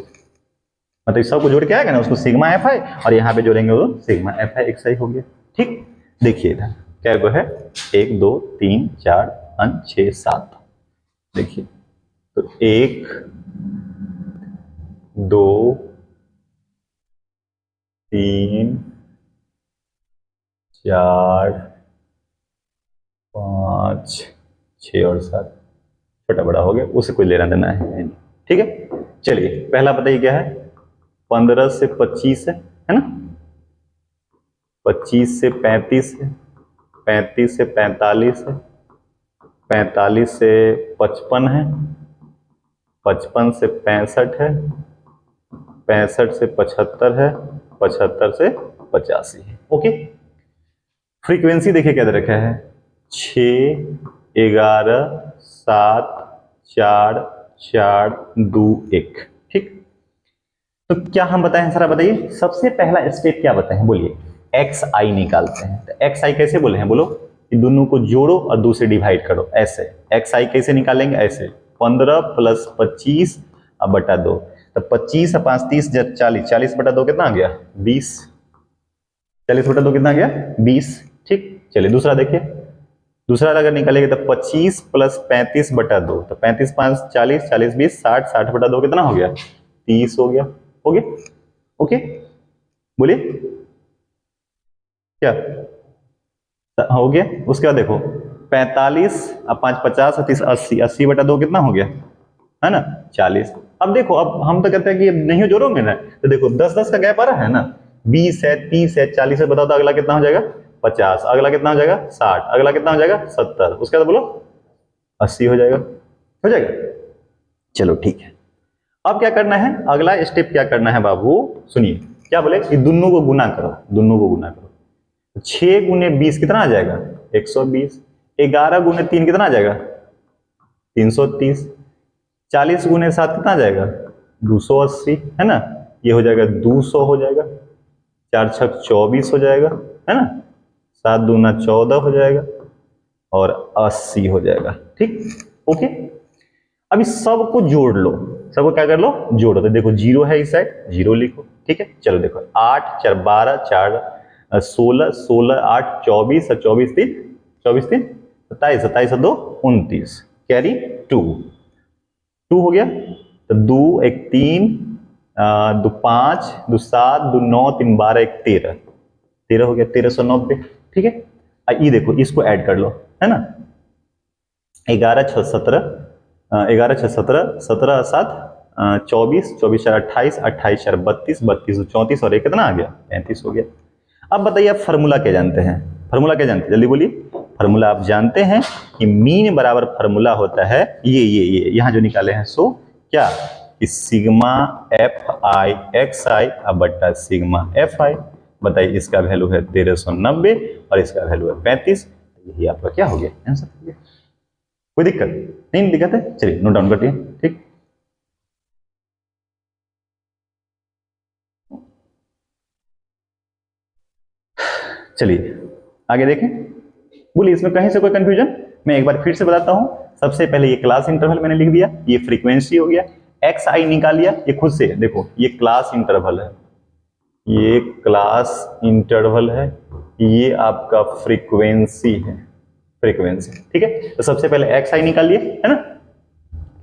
मतलब इस सब को जोड़ के आएगा ना उसको सिग्मा एफ आई, और यहाँ पे जोड़ेंगे वो सिग्मा एफ आई एक्स आई हो गया। ठीक, देखिए इधर क्या को है, 1 2 3 4 5 6 7। देखिए तो 1 2 3 4 5 6 और 7, छोटा बड़ा हो गया, उसे कोई लेना देना है। ठीक है, चलिए पहला बताइए क्या है, 15 से 25 है ना, 25 से 35 है, 35 से 45 है, 45 से 55 है, 55 से 65 है, 65 से 75 है, 75 से 85 है। ओके, फ्रीक्वेंसी देखिए क्या दे रखा है, 6 11 7 4 4 2 1। ठीक, तो क्या हम बताएं, सारा बताइए, सबसे पहला स्टेप क्या बताएं, बोलिए, एक्स आई निकालते हैं। तो एक्स आई कैसे बोले हैं, बोलो, कि दोनों को जोड़ो और 2 से डिवाइड करो, ऐसे। एक्स आई कैसे निकालेंगे, ऐसे 15 प्लस 25 बटा 2, तो 25 5 30 40, 40 बटा 2 कितना आ गया, 20, 40 बटा 2 कितना आ गया, 20। ठीक, चलिए दूसरा देखिए, दूसरा अगर निकालेंगे तो 25 प्लस 35/2, तो 35 5 40, 40 20 60, 60/2 कितना हो गया? 30 हो गया। हो गया? ओके, बोलिए क्या हो गया? उसके बाद देखो 45 अब 5 50 और 30 80, 80/2 कितना हो गया? है ना, 40। अब देखो, अब हम तो कहते हैं कि अब नहीं जोड़ोगे ना, तो देखो 10 10 का गैप आ रहा है ना, 20 है, 30 है, 40 है, बताओ तो अगला कितना हो जाएगा? 50। अगला कितना हो जाएगा? 60। अगला कितना हो जाएगा? 70। उसके बाद बोलो 80 हो जाएगा। हो जाएगा? चलो ठीक है। अब क्या करना है, अगला स्टेप क्या करना है बाबू, सुनिए क्या बोले कि दोनों को गुना करो, दोनों को गुना करो। 6 × 20 कितना आ जाएगा? 120। 11 × 3 कितना आ जाएगा? 330। 40 × 7 कितना आ जाएगा? 280, है ना, ये हो जाएगा 200 हो जाएगा। 4 × 6 = 24 हो जाएगा, है ना, 7 × 2 = 14 हो जाएगा, और 80 हो जाएगा। ठीक, ओके। अब इस सबको जोड़ लो, सबको क्या कर लो? जोड़ो। तो देखो जीरो है इस साइड, जीरो लिखो। ठीक है, चलो देखो 8 4 12 4 16, 16 8 24, और 24 3 24 3 27, 27 2 29, कैरी 2, 2 हो गया। तो 2 1 3, 2 5, 2 7, 2 9, 3 12, 1 13, 13 हो गया, 1390। ठीक है, ये देखो इसको ऐड कर लो, है ना, 11 6 17, 11 6 17, 17 7 24, 24 4 28, 28 4 32, 32 34, और एक कितना आ गया? 35 हो गया। अब बताइए आप फार्मूला क्या जानते हैं? फार्मूला क्या जानते हैं, जल्दी बोलिए। फार्मूला आप जानते हैं कि मीन बराबर फार्मूला होता है ये यहाँ जो निकाले हैं, सो क्या कि सिग्मा एफ आई एक्स आई बट्टा सिग्मा एफ आई। बताइए, इसका वैल्यू है 1390 और इसका वैल्यू है 35। यही आपका क्या हो गया? आंसर हो गया। कोई दिक्कत नहीं? दिक्कत है? चलिए नोट डाउन करते हैं। ठीक, चलिए आगे देखें। बोलिए, इसमें कहीं से कोई कंफ्यूजन? मैं एक बार फिर से बताता हूं। सबसे पहले ये क्लास इंटरवल मैंने लिख दिया, ये फ्रीक्वेंसी हो गया, एक्स आई निकाल लिया, ये खुद से देखो ये क्लास इंटरवल है, ये क्लास इंटरवल है, ये आपका फ्रीक्वेंसी है, फ्रीक्वेंसी। ठीक है, तो सबसे पहले एक्स आई निकाल लिए, है ना।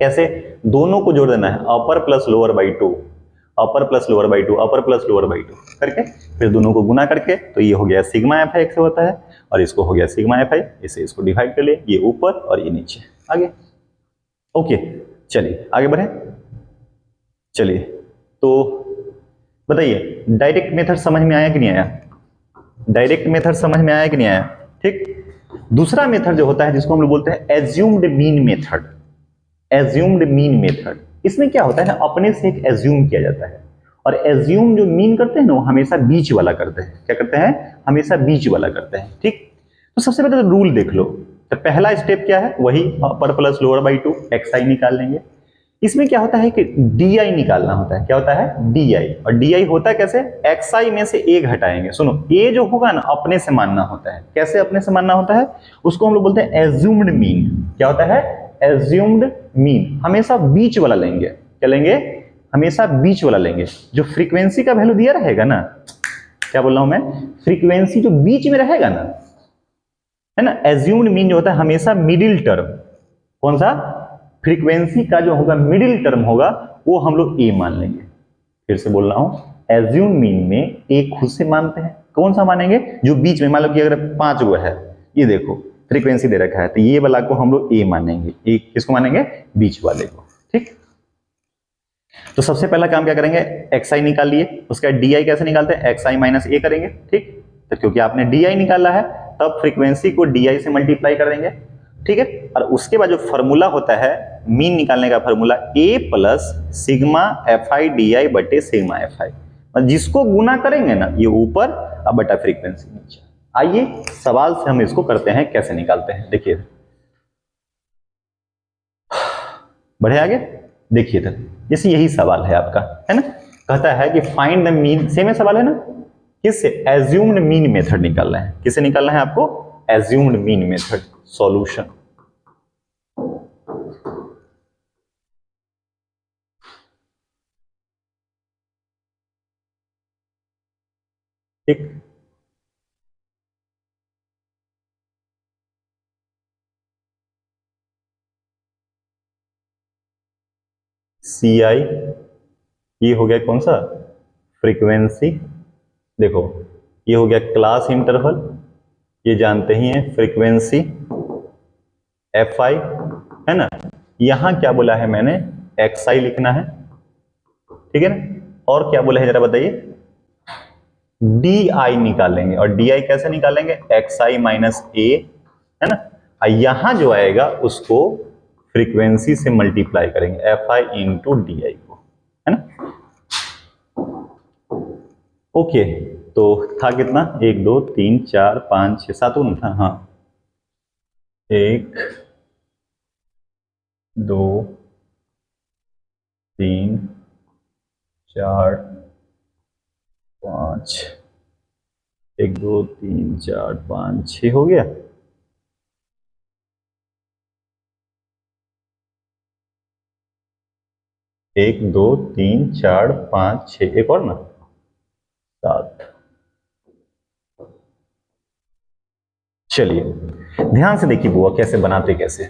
कैसे? दोनों को जोड़ देना है, अपर plus lower by to, upper plus lower by to, upper plus lower by to करके फिर दोनों को गुना करके, तो ये हो गया सिग्मा एफ आई से होता है, और इसको हो गया सिग्मा एफ आई, इसे इसको डिवाइड कर लिए, ये ऊपर और ये नीचे। आगे ओके, चलिए आगे बढ़े। चलिए, तो बताइए डायरेक्ट मेथड समझ में आया कि नहीं आया? डायरेक्ट मेथड समझ में आया कि नहीं आया? ठीक, दूसरा मेथड जो होता है जिसको हम लोग बोलते हैं assumed mean method, assumed mean method. इसमें क्या होता है ना, अपने से एक एज्यूम किया जाता है, और एज्यूम जो मीन करते हैं ना, वो हमेशा बीच वाला करते हैं। क्या करते हैं? हमेशा बीच वाला करते हैं। ठीक, तो सबसे पहले तो रूल देख लो। तो पहला स्टेप क्या है? वही upper plus lower by two, X I निकाल लेंगे। इसमें क्या होता है कि डी आई निकालना होता है। क्या होता है? D I. और डी आई होता है कैसे? एक्स आई में से ए घटाएंगे। सुनो, ए जो होगा ना, अपने से मानना होता है। कैसे अपने से मानना होता है? उसको हम लोग बोलते हैं एज्यूम्ड मीन। क्या होता है? Assumed mean. हमेशा बीच वाला लेंगे। क्या लेंगे? हमेशा बीच वाला लेंगे। जो फ्रीक्वेंसी का वैल्यू दिया रहेगा ना, क्या बोल रहा हूं मैं, फ्रीक्वेंसी जो बीच में रहेगा ना, है ना, एज्यूम्ड मीन जो होता है हमेशा मिडिल टर्म। कौन सा? फ्रीक्वेंसी का जो होगा मिडिल टर्म होगा, वो हम लोग ए मान लेंगे। फिर से बोल रहा हूं, एज्यूम मीन में ए खुद से मानते हैं। कौन सा मानेंगे? जो बीच में, मान लो कि अगर 5 गो है, ये देखो फ्रीक्वेंसी दे रखा है, तो ये वाला को हम लोग ए मानेंगे। ए किसको मानेंगे? बीच वाले को। ठीक, तो सबसे पहला काम क्या करेंगे? एक्स आई निकाल लिए, उसका डी आई कैसे निकालते हैं? एक्स आई माइनस ए करेंगे। ठीक, तो क्योंकि आपने डी आई निकाला है, तब फ्रीक्वेंसी को डी आई से मल्टीप्लाई कर देंगे। ठीक है, और उसके बाद जो फॉर्मूला होता है मीन निकालने का, formula A plus sigma F I D I बटे सिग्मा एफ आई, जिसको गुना करेंगे ना, ये ऊपर और बटा फ्रीक्वेंसी नीचे। आइए सवाल से हम इसको करते हैं, कैसे निकालते हैं देखिए। बढ़े आगे, देखिए इधर, जैसे यही सवाल है आपका, है ना, कहता है कि फाइंड द मीन, सेम है सवाल, है ना। किससे? एज्यूम्ड मीन मेथड निकालना है। किसे निकालना है आपको? Assumed mean method. सॉल्यूशन। ठीक, सी आई, ये हो गया कौन सा, फ्रीक्वेंसी। देखो ये हो गया क्लास इंटरवल, ये जानते ही हैं फ्रीक्वेंसी एफ आई, है ना। यहां क्या बोला है मैंने, एक्स आई लिखना है, ठीक है ना। और क्या बोला है जरा बताइए, डी आई निकालेंगे, और डी आई कैसे निकालेंगे, एक्स आई माइनस ए, है ना। यहां जो आएगा उसको फ्रीक्वेंसी से मल्टीप्लाई करेंगे, F I into D I को, है ना। ओके, तो था कितना, 1 2 3 4 5 6 7 था, हाँ 1 2 3 4 5, 1 2 3 4 5 6 हो गया। एक दो तीन चार पाँच छः, एक और ना 7। चलिए ध्यान से देखिए बुआ कैसे बनाते कैसे।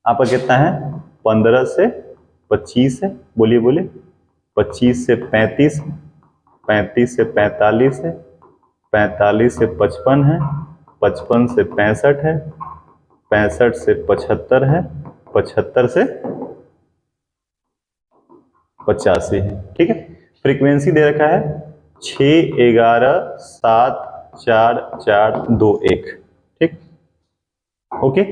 आपका कितना है, 15 से 25 है, बोलिए बोलिए, 25 से 35, 35 से 45 है, 45 से 55 है, 55 से 65 है, 65 से 75 है, 75 से 85 है, ठीक है। फ्रीक्वेंसी दे रखा है 6 11 7 4 4 2 1, ठीक। ओके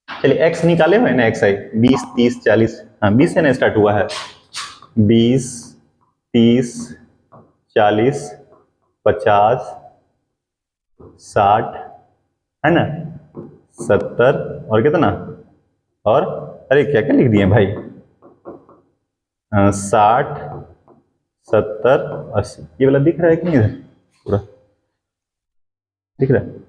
चलिए एक्स निकाले हुए ना, एक्स आई 20 30 40, हाँ 20 से ना स्टार्ट हुआ है, 20 30 40 50 60, है ना, 70 और कितना, और अरे क्या क्या लिख दिए भाई, 60 70 80, ये वाला दिख रहा है कि नहीं, इधर पूरा दिख रहा है।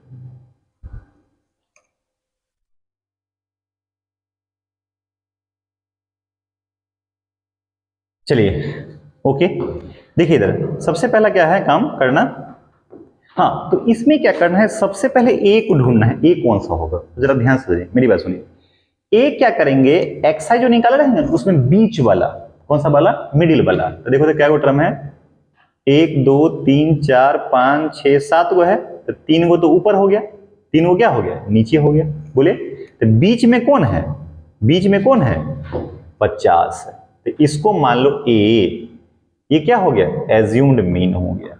चलिए ओके, देखिए इधर सबसे पहला क्या है काम करना, हाँ तो इसमें क्या करना है, सबसे पहले ए को ढूंढना है, ए कौन सा होगा, जरा ध्यान से सुनिए मेरी बात सुनिए। ए क्या करेंगे, एक्स आई जो निकाला रहे हैं उसमें बीच वाला, कौन सा वाला, मिडिल वाला, तो देखो तो क्या वो टर्म है, 1 2 3 4 5 6 7 गो है, तो 3 गो तो ऊपर हो गया, 3 गो क्या हो गया, नीचे हो गया, बोले तो बीच में कौन है, बीच में कौन है, 50 है, तो इसको मान लो ए, ये क्या हो गया, एज्यूम्ड मीन हो गया,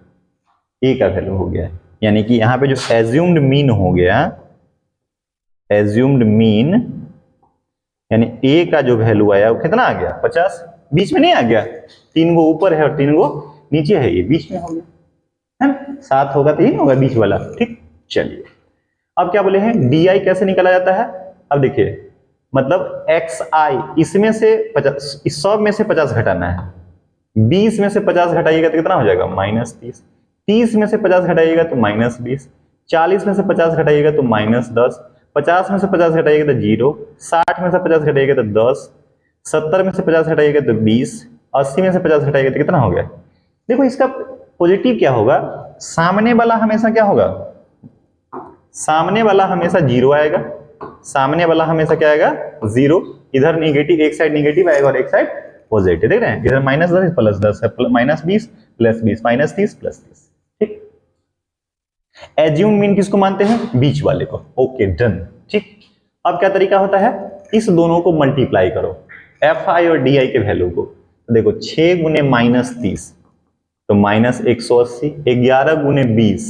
ए का वैल्यू हो गया, यानी कि यहां पे जो एज्यूम्ड मीन हो गया, एज्यूम्ड मीन यानी ए का जो वैल्यू आया वो कितना आ गया, 50, बीच में नहीं आ गया, 3 गो ऊपर है और 3 गो नीचे है, ये बीच में हो गया, है ना, 7 होगा तो ये होगा बीच वाला, ठीक। चलिए अब क्या बोले हैं, डी आई कैसे निकाला जाता है, अब देखिए मतलब एक्स आई इसमें से 50, इस सब में से 50 घटाना है, 20 में से 50 घटाइएगा तो कितना हो जाएगा, -30, 30 में से 50 घटाइएगा तो -20, 40 में से 50 घटाइएगा तो -10, 50 में से 50 घटाइएगा तो 0, 60 में से 50 घटाइएगा तो 10, 70 में से 50 घटाइएगा तो 20, 80 में से 50 घटाइएगा तो कितना हो गया। देखो इसका पॉजिटिव क्या होगा, सामने वाला हमेशा क्या होगा, सामने वाला हमेशा 0 आएगा, सामने वाला हमेशा क्या आएगा, 0, इधर नेगेटिव, एक साइड नेगेटिव आएगा और एक साइड पॉजिटिव, देख रहे हैं, इधर -10 +10 है, -20 +20 -30 +30, ठीक। एज्यूम मीन किसको मानते हैं, बीच वाले को, ओके डन, ठीक। अब क्या तरीका होता है, इस दोनों को मल्टीप्लाई करो, एफ आई और डी आई के वैल्यू को, तो देखो 6 गुने -30 तो -180, 11 गुने 20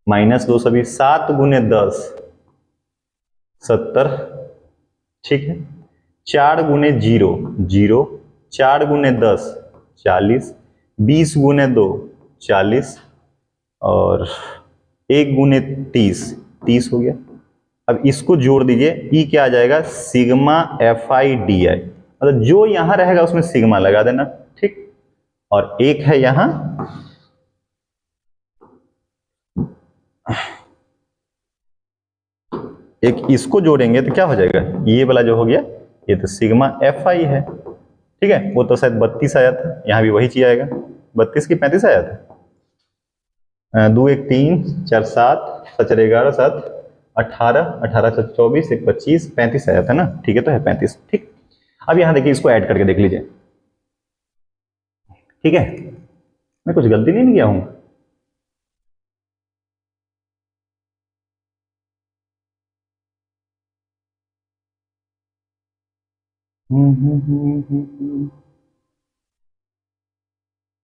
-220, 7 गुने 10 70, ठीक है, 4 गुने 0 0, 4 गुने 10 40, 20 गुने 2 40, और 1 गुने 30 30 हो गया। अब इसको जोड़ दीजिए, ई क्या आ जाएगा, sigma F I D I, मतलब जो यहां रहेगा उसमें सिग्मा लगा देना, ठीक। और एक है यहां, एक इसको जोड़ेंगे तो क्या हो जाएगा, ये वाला जो हो गया ये तो सिग्मा एफ आई है, ठीक है। वो तो शायद 32 आया था, यहां भी वही चीज आएगा, 32 की 35 आया था, 2 1 3 4 7 7 11 7 18 18 24 1 25 35 आया था ना, ठीक है, तो है 35, ठीक। अब यहां देखिए, इसको ऐड करके देख लीजिए, ठीक है। मैं कुछ गलती नहीं किया हूं?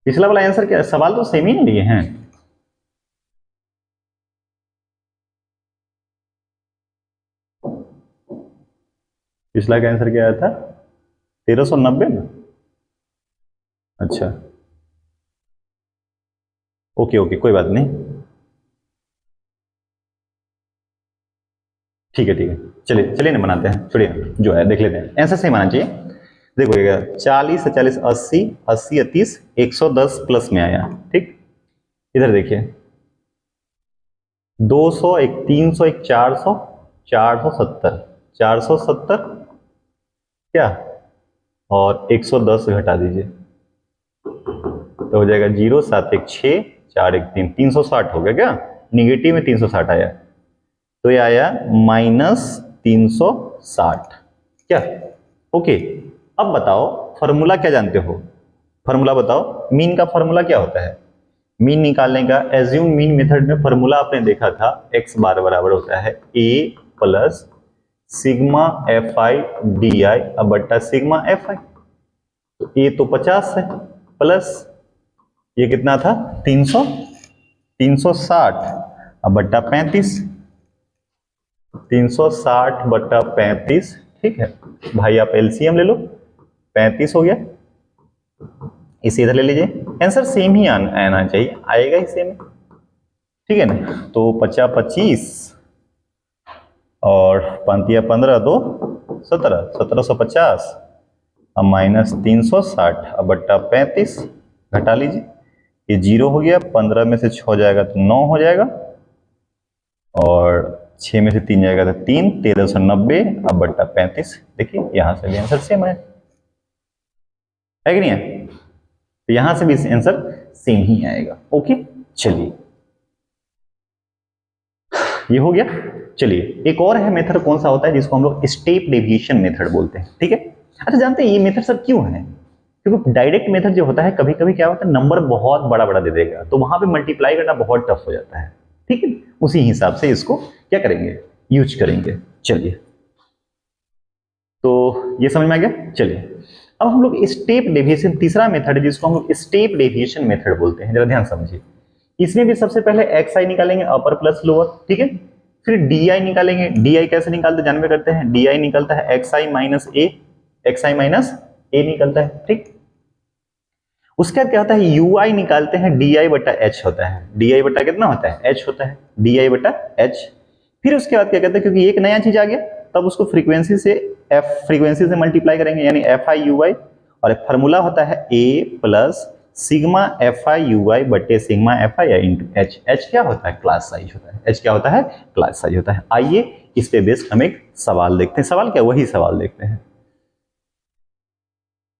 पिछला वाला आंसर क्या, सवाल तो सेम ही नहीं लिए हैं। पिछला का आंसर क्या आया था? 1390 ना? अच्छा, ओके ओके, कोई बात नहीं, ठीक है ठीक है। चलिए चलिए ना, बनाते हैं, छोड़िए, जो है देख लेते हैं, आंसर सही माना चाहिए। देखो 40 40 80, 80 30, 110 प्लस में आया, ठीक। इधर देखिए, 200, एक 300, एक 400, 470, 470 क्या, और 110 घटा दीजिए तो हो जाएगा 0, 7 1 6, 4 1 3, 360 हो गया क्या? निगेटिव में 360 आया, तो ये आया -360, क्या? ओके। अब बताओ फॉर्मूला क्या जानते हो? फॉर्मूला बताओ, मीन का फॉर्मूला क्या होता है? मीन निकालने का एज्यूम मीन मेथड में फॉर्मूला आपने देखा था, x बार बराबर होता है a plus sigma F I D I अब बट्टा सिग्मा एफ आई। तो a तो 50 है, प्लस ये कितना था, 300, 360 अब बट्टा 35, 360 बट्टा 35, ठीक है भाई, आप एलसीएम ले लो, 35 हो गया। इसे इधर ले लीजिए, आंसर सेम ही आना चाहिए, आएगा ही सेम, ठीक है ना। तो 50 25 और 5 15 दो 17, 1750 अब -360 अब बट्टा 35, घटा लीजिए, ये 0 हो गया, 15 में से 6 जाएगा तो 9 हो जाएगा, और 6 में से 3 जाएगा तो 3, 1390 अब बट्टा 35। देखिए यहां से भी आंसर सेम है कि नहीं है? तो यहां से भी आंसर सेम ही आएगा। ओके, चलिए ये हो गया। चलिए एक और है मेथड, कौन सा होता है, जिसको हम लोग स्टेप डेविएशन मेथड बोलते हैं, ठीक है। अच्छा, जानते हैं ये मेथड सब क्यों है? क्योंकि डायरेक्ट मेथड जो होता है, कभी कभी क्या होता है, नंबर बहुत बड़ा बड़ा दे देगा, तो वहां पे मल्टीप्लाई करना बहुत टफ हो जाता है, ठीक है। उसी हिसाब से इसको क्या करेंगे, यूज करेंगे। चलिए, तो ये समझ में आ गया। चलिए अब हम लोग स्टेप डेविएशन, तीसरा मेथड है जिसको हम लोग स्टेप डेविएशन मेथड बोलते हैं, जरा ध्यान समझिए। इसमें भी सबसे पहले एक्स आई निकालेंगे, अपर प्लस लोअर, ठीक है। फिर डी आई निकालेंगे, डी आई कैसे निकालते जानवे करते हैं, डी आई निकलता है एक्स आई माइनस ए, एक्स आई माइनस ए निकलता है, ठीक। उसके बाद क्या होता है, यू आई निकालते हैं, डी आई बटा एच होता है, डी आई बटा कितना होता है, एच होता है, डी आई बटा एच। फिर उसके बाद क्या कहते हैं, क्योंकि एक नया चीज आ गया, तब उसको फ्रीक्वेंसी से, एफ फ्रीक्वेंसी से मल्टीप्लाई करेंगे, यानी एफ आई यू आई, और एक फार्मूला होता है A plus sigma F I U I बटे sigma F I into H. H क्या होता है, क्लास साइज होता है, एच क्या होता है, क्लास साइज होता है। आइए इस पे बेस्ड हम एक सवाल देखते हैं, सवाल क्या, वही सवाल देखते हैं।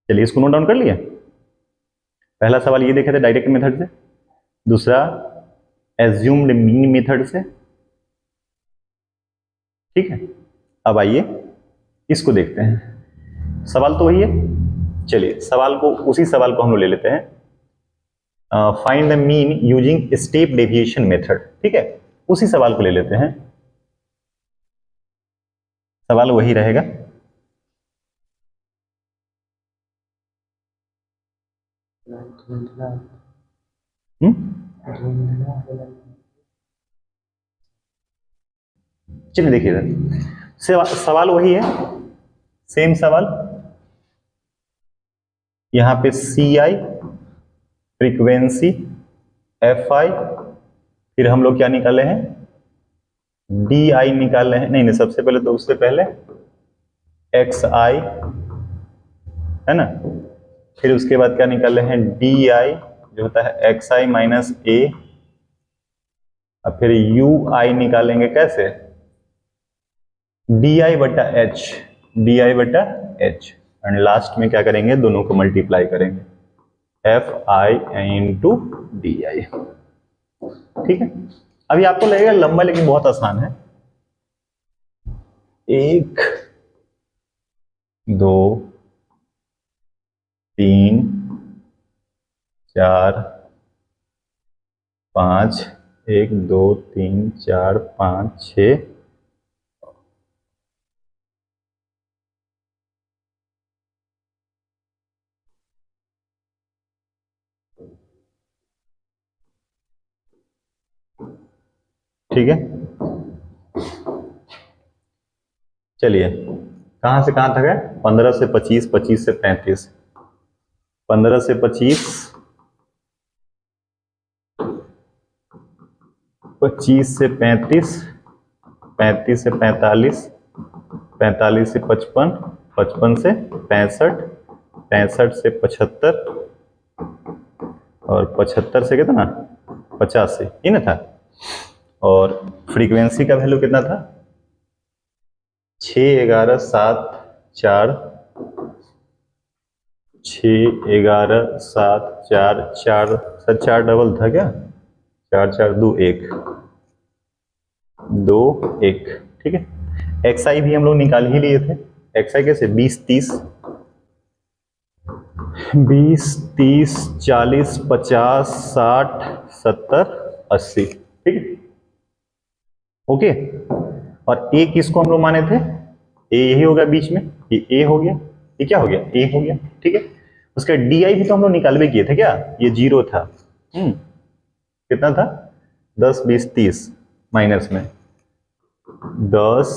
चलिए इसको नोट डाउन कर लिया। पहला सवाल ये देखे थे डायरेक्ट मेथड से, दूसरा एज्यूम्ड मीन मेथड से, ठीक है। अब आइए इसको देखते हैं, सवाल तो वही है। चलिए सवाल को, उसी सवाल को हम लोग ले लेते हैं, find the mean using step deviation method, ठीक है। उसी सवाल को ले लेते हैं, सवाल वही रहेगा। चलिए देखिए सवाल वही है, सेम सवाल। यहां पे सी आई फ्रीक्वेंसी, एफ आई, फिर हम लोग क्या निकाले हैं, डी आई निकाले हैं, नहीं नहीं, सबसे पहले तो उससे पहले एक्स आई है ना, फिर उसके बाद क्या निकाले हैं, डी आई जो होता है एक्स आई माइनस ए, और फिर यू आई निकालेंगे कैसे, डी आई बटा एच, डी आई बटा एच, एंड लास्ट में क्या करेंगे, दोनों को मल्टीप्लाई करेंगे, F I into D I, ठीक है। अभी आपको लगेगा लंबा, लेकिन बहुत आसान है। 1 2 3 4 5, 1 2 3 4 5 6, ठीक है। चलिए कहां से कहां तक है? 15 से 25, 25 से 35, 15 से 25, 25 से 35, 35 से 45, 45 से 55, 55 से 65, 65 से 75 और 75 से कितना? 85, ये ना था। और फ्रीक्वेंसी का वैल्यू कितना था? 6 11 7 4, 6 11 7 4 4, सर 4 डबल था क्या? 4 4 2 1 2 1, ठीक है। एक्सआई भी हम लोग निकाल ही लिए थे। एक्सआई कैसे? 20 30, 20 30 40 50 60 70 80, ठीक है। ओके। और ए किसको हम लोग माने थे? ए यही होगा बीच में, ये ए हो गया, ये क्या हो गया? ए हो गया, ठीक है। उसका डी आई भी तो हम लोग निकाल भी किए थे क्या? ये 0 था। कितना था? 10 20 30 माइनस में 10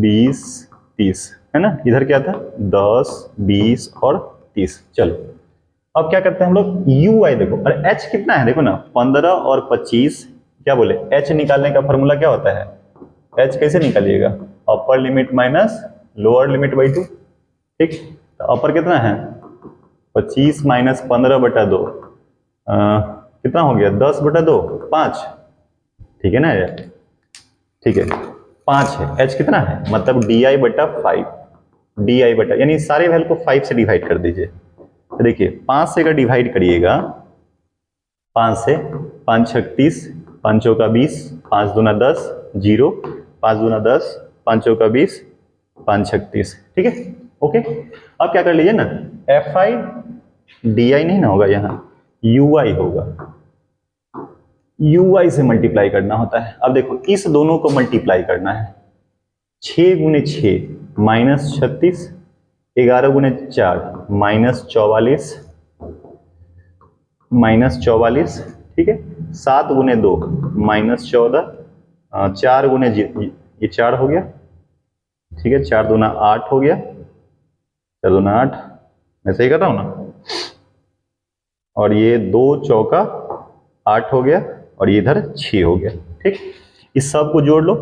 20 30, है ना। इधर क्या था? 10 20 और 30। चलो अब क्या करते हैं हम लोग? यू आई देखो, अरे एच कितना है देखो ना, 15 और 25। क्या बोले? एच निकालने का फॉर्मूला क्या होता है? एच कैसे निकालिएगा? Upper limit minus lower limit by 2, ठीक। तो अपर कितना है? 25 माइनस 15 बटा 2, कितना हो गया? 10 बटा 2 5, ठीक है ना यार? ठीक है 5 है। एच कितना है? मतलब डी आई बटा 5, डी आई बटा, यानी सारे वैल्यू को 5 से डिवाइड कर दीजिए। देखिए 5 से अगर डिवाइड करिएगा, 5 से 5 36, 5 चौका 20, 5 दूना 10 0, 5 दूना 10, 5 चौका 20, 5 36, ठीक है। ओके अब क्या कर लीजिए ना, एफ आई डी आई नहीं ना होगा, यहाँ यू आई होगा। यू आई से मल्टीप्लाई करना होता है। अब देखो इस दोनों को मल्टीप्लाई करना है। 6 गुने 6 माइनस 36, 11 गुने 4 माइनस 44, माइनस 44, ठीक है। 7 गुने 2 माइनस 14, 4 गुने ये 4 हो गया, ठीक है। 4 दूना 8 हो गया, 4 दूना 8, मैं सही कर रहा हूँ ना? और ये 2 चौका 8 हो गया और ये इधर 6 हो गया, ठीक। इस सब को जोड़ लो,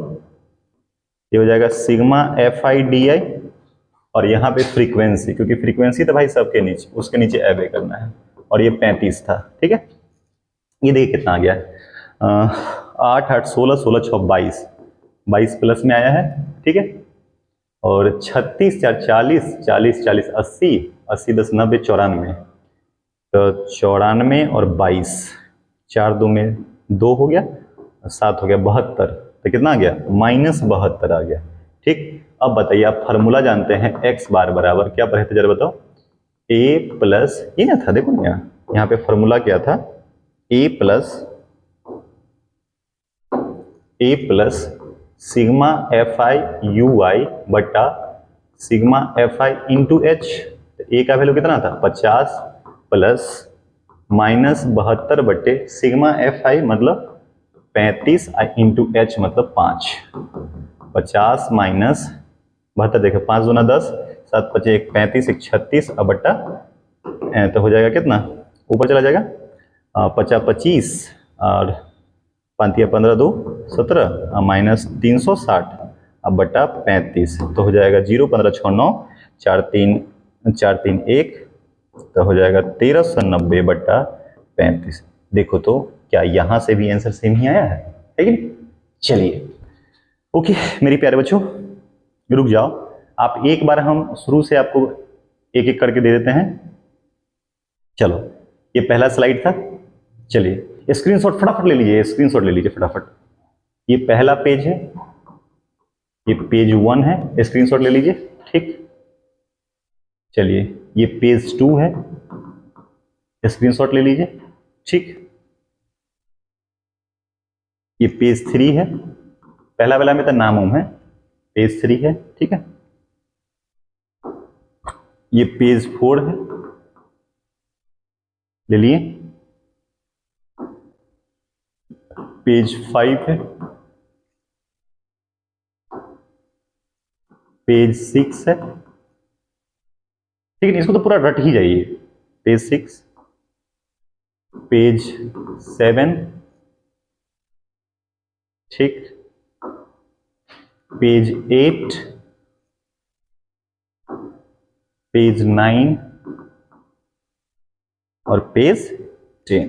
ये हो जाएगा sigma F I D I, और यहाँ पे फ्रीक्वेंसी, क्योंकि फ्रीक्वेंसी तो भाई सबके नीचे, उसके नीचे एवे करना है, और ये 35 था, ठीक है। ये देखिए कितना आ गया, 8 8 16 16 6 22, 22 प्लस में आया है, ठीक है। और 36 4 40, 40 40 80, 80 10 90 94, तो 94 और 22, 4 2 में 2 हो गया, 7 हो गया 72, तो कितना आ गया? -72 आ गया, ठीक। अब बताइए, आप फार्मूला जानते हैं, x बार बराबर क्या पढ़े थे जरा बताओ? a प्लस, ये ना था देखो ना, यहाँ पे फार्मूला क्या था? a plus sigma F I U I बटा sigma F I into H. A का वैल्यू कितना था? 50 प्लस -72 बटे सिग्मा एफ आई मतलब 35 इंटू एच मतलब 5, 50 माइनस 72, देखो 5 दूना 10, 7 5 1 35, 1 36, अब बट्टा तो हो जाएगा कितना? ऊपर चला जाएगा 50 25 और 5 15 2 17 माइनस 360, अब बट्टा 35, तो हो जाएगा 0 15 6 9 4 3 1, तो हो जाएगा 1390 बट्टा 35। देखो तो क्या यहाँ से भी आंसर सेम ही आया है कि नहीं? चलिए ओके मेरी प्यारे बच्चों, रुक जाओ, आप एक बार हम शुरू से आपको एक एक करके दे देते हैं। चलो ये पहला स्लाइड था, चलिए स्क्रीनशॉट फटाफट ले लीजिए, स्क्रीनशॉट ले लीजिए फटाफट। ये पहला पेज है, ये पेज 1 है, स्क्रीनशॉट ले लीजिए, ठीक। चलिए ये पेज 2 है, स्क्रीनशॉट ले लीजिए। ठीक, ये पेज 3 है, पहला वाला में तो नाम उम है, पेज 3 है। ठीक है, ये पेज 4 है, ले लिए। पेज 5 है, पेज 6 है। ठीक है, इसको तो पूरा रट ही जाइए। पेज 6, पेज 7, ठीक, पेज 8, पेज 9 और पेज 10।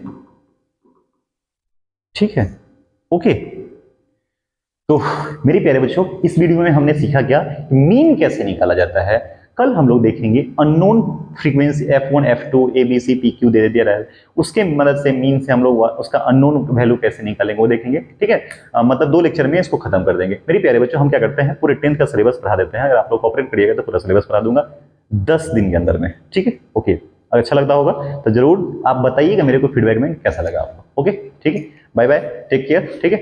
ठीक है, ओके। तो मेरे प्यारे बच्चों, इस वीडियो में हमने सीखा क्या, मीन कैसे निकाला जाता है। कल हम लोग देखेंगे unknown frequency f1 f2 abc pq दे दिया रहा है, उसके मदद से मीन से हम लोग उसका अननोन वैल्यू कैसे निकालेंगे वो देखेंगे। ठीक है, मतलब 2 लेक्चर में इसको खत्म कर देंगे। मेरे प्यारे बच्चों, हम क्या करते हैं, पूरे 10th का सिलेबस पढ़ा देते हैं। अगर आप लोग कॉपरेट करिएगा तो पूरा सिलेबस पढ़ा दूंगा 10 दिन के अंदर में। ठीक है, ओके। अगर अच्छा लगता होगा तो जरूर आप बताइएगा मेरे को फीडबैक में कैसा लगा आपको। ओके, ठीक है, बाय बाय, टेक केयर। ठीक है।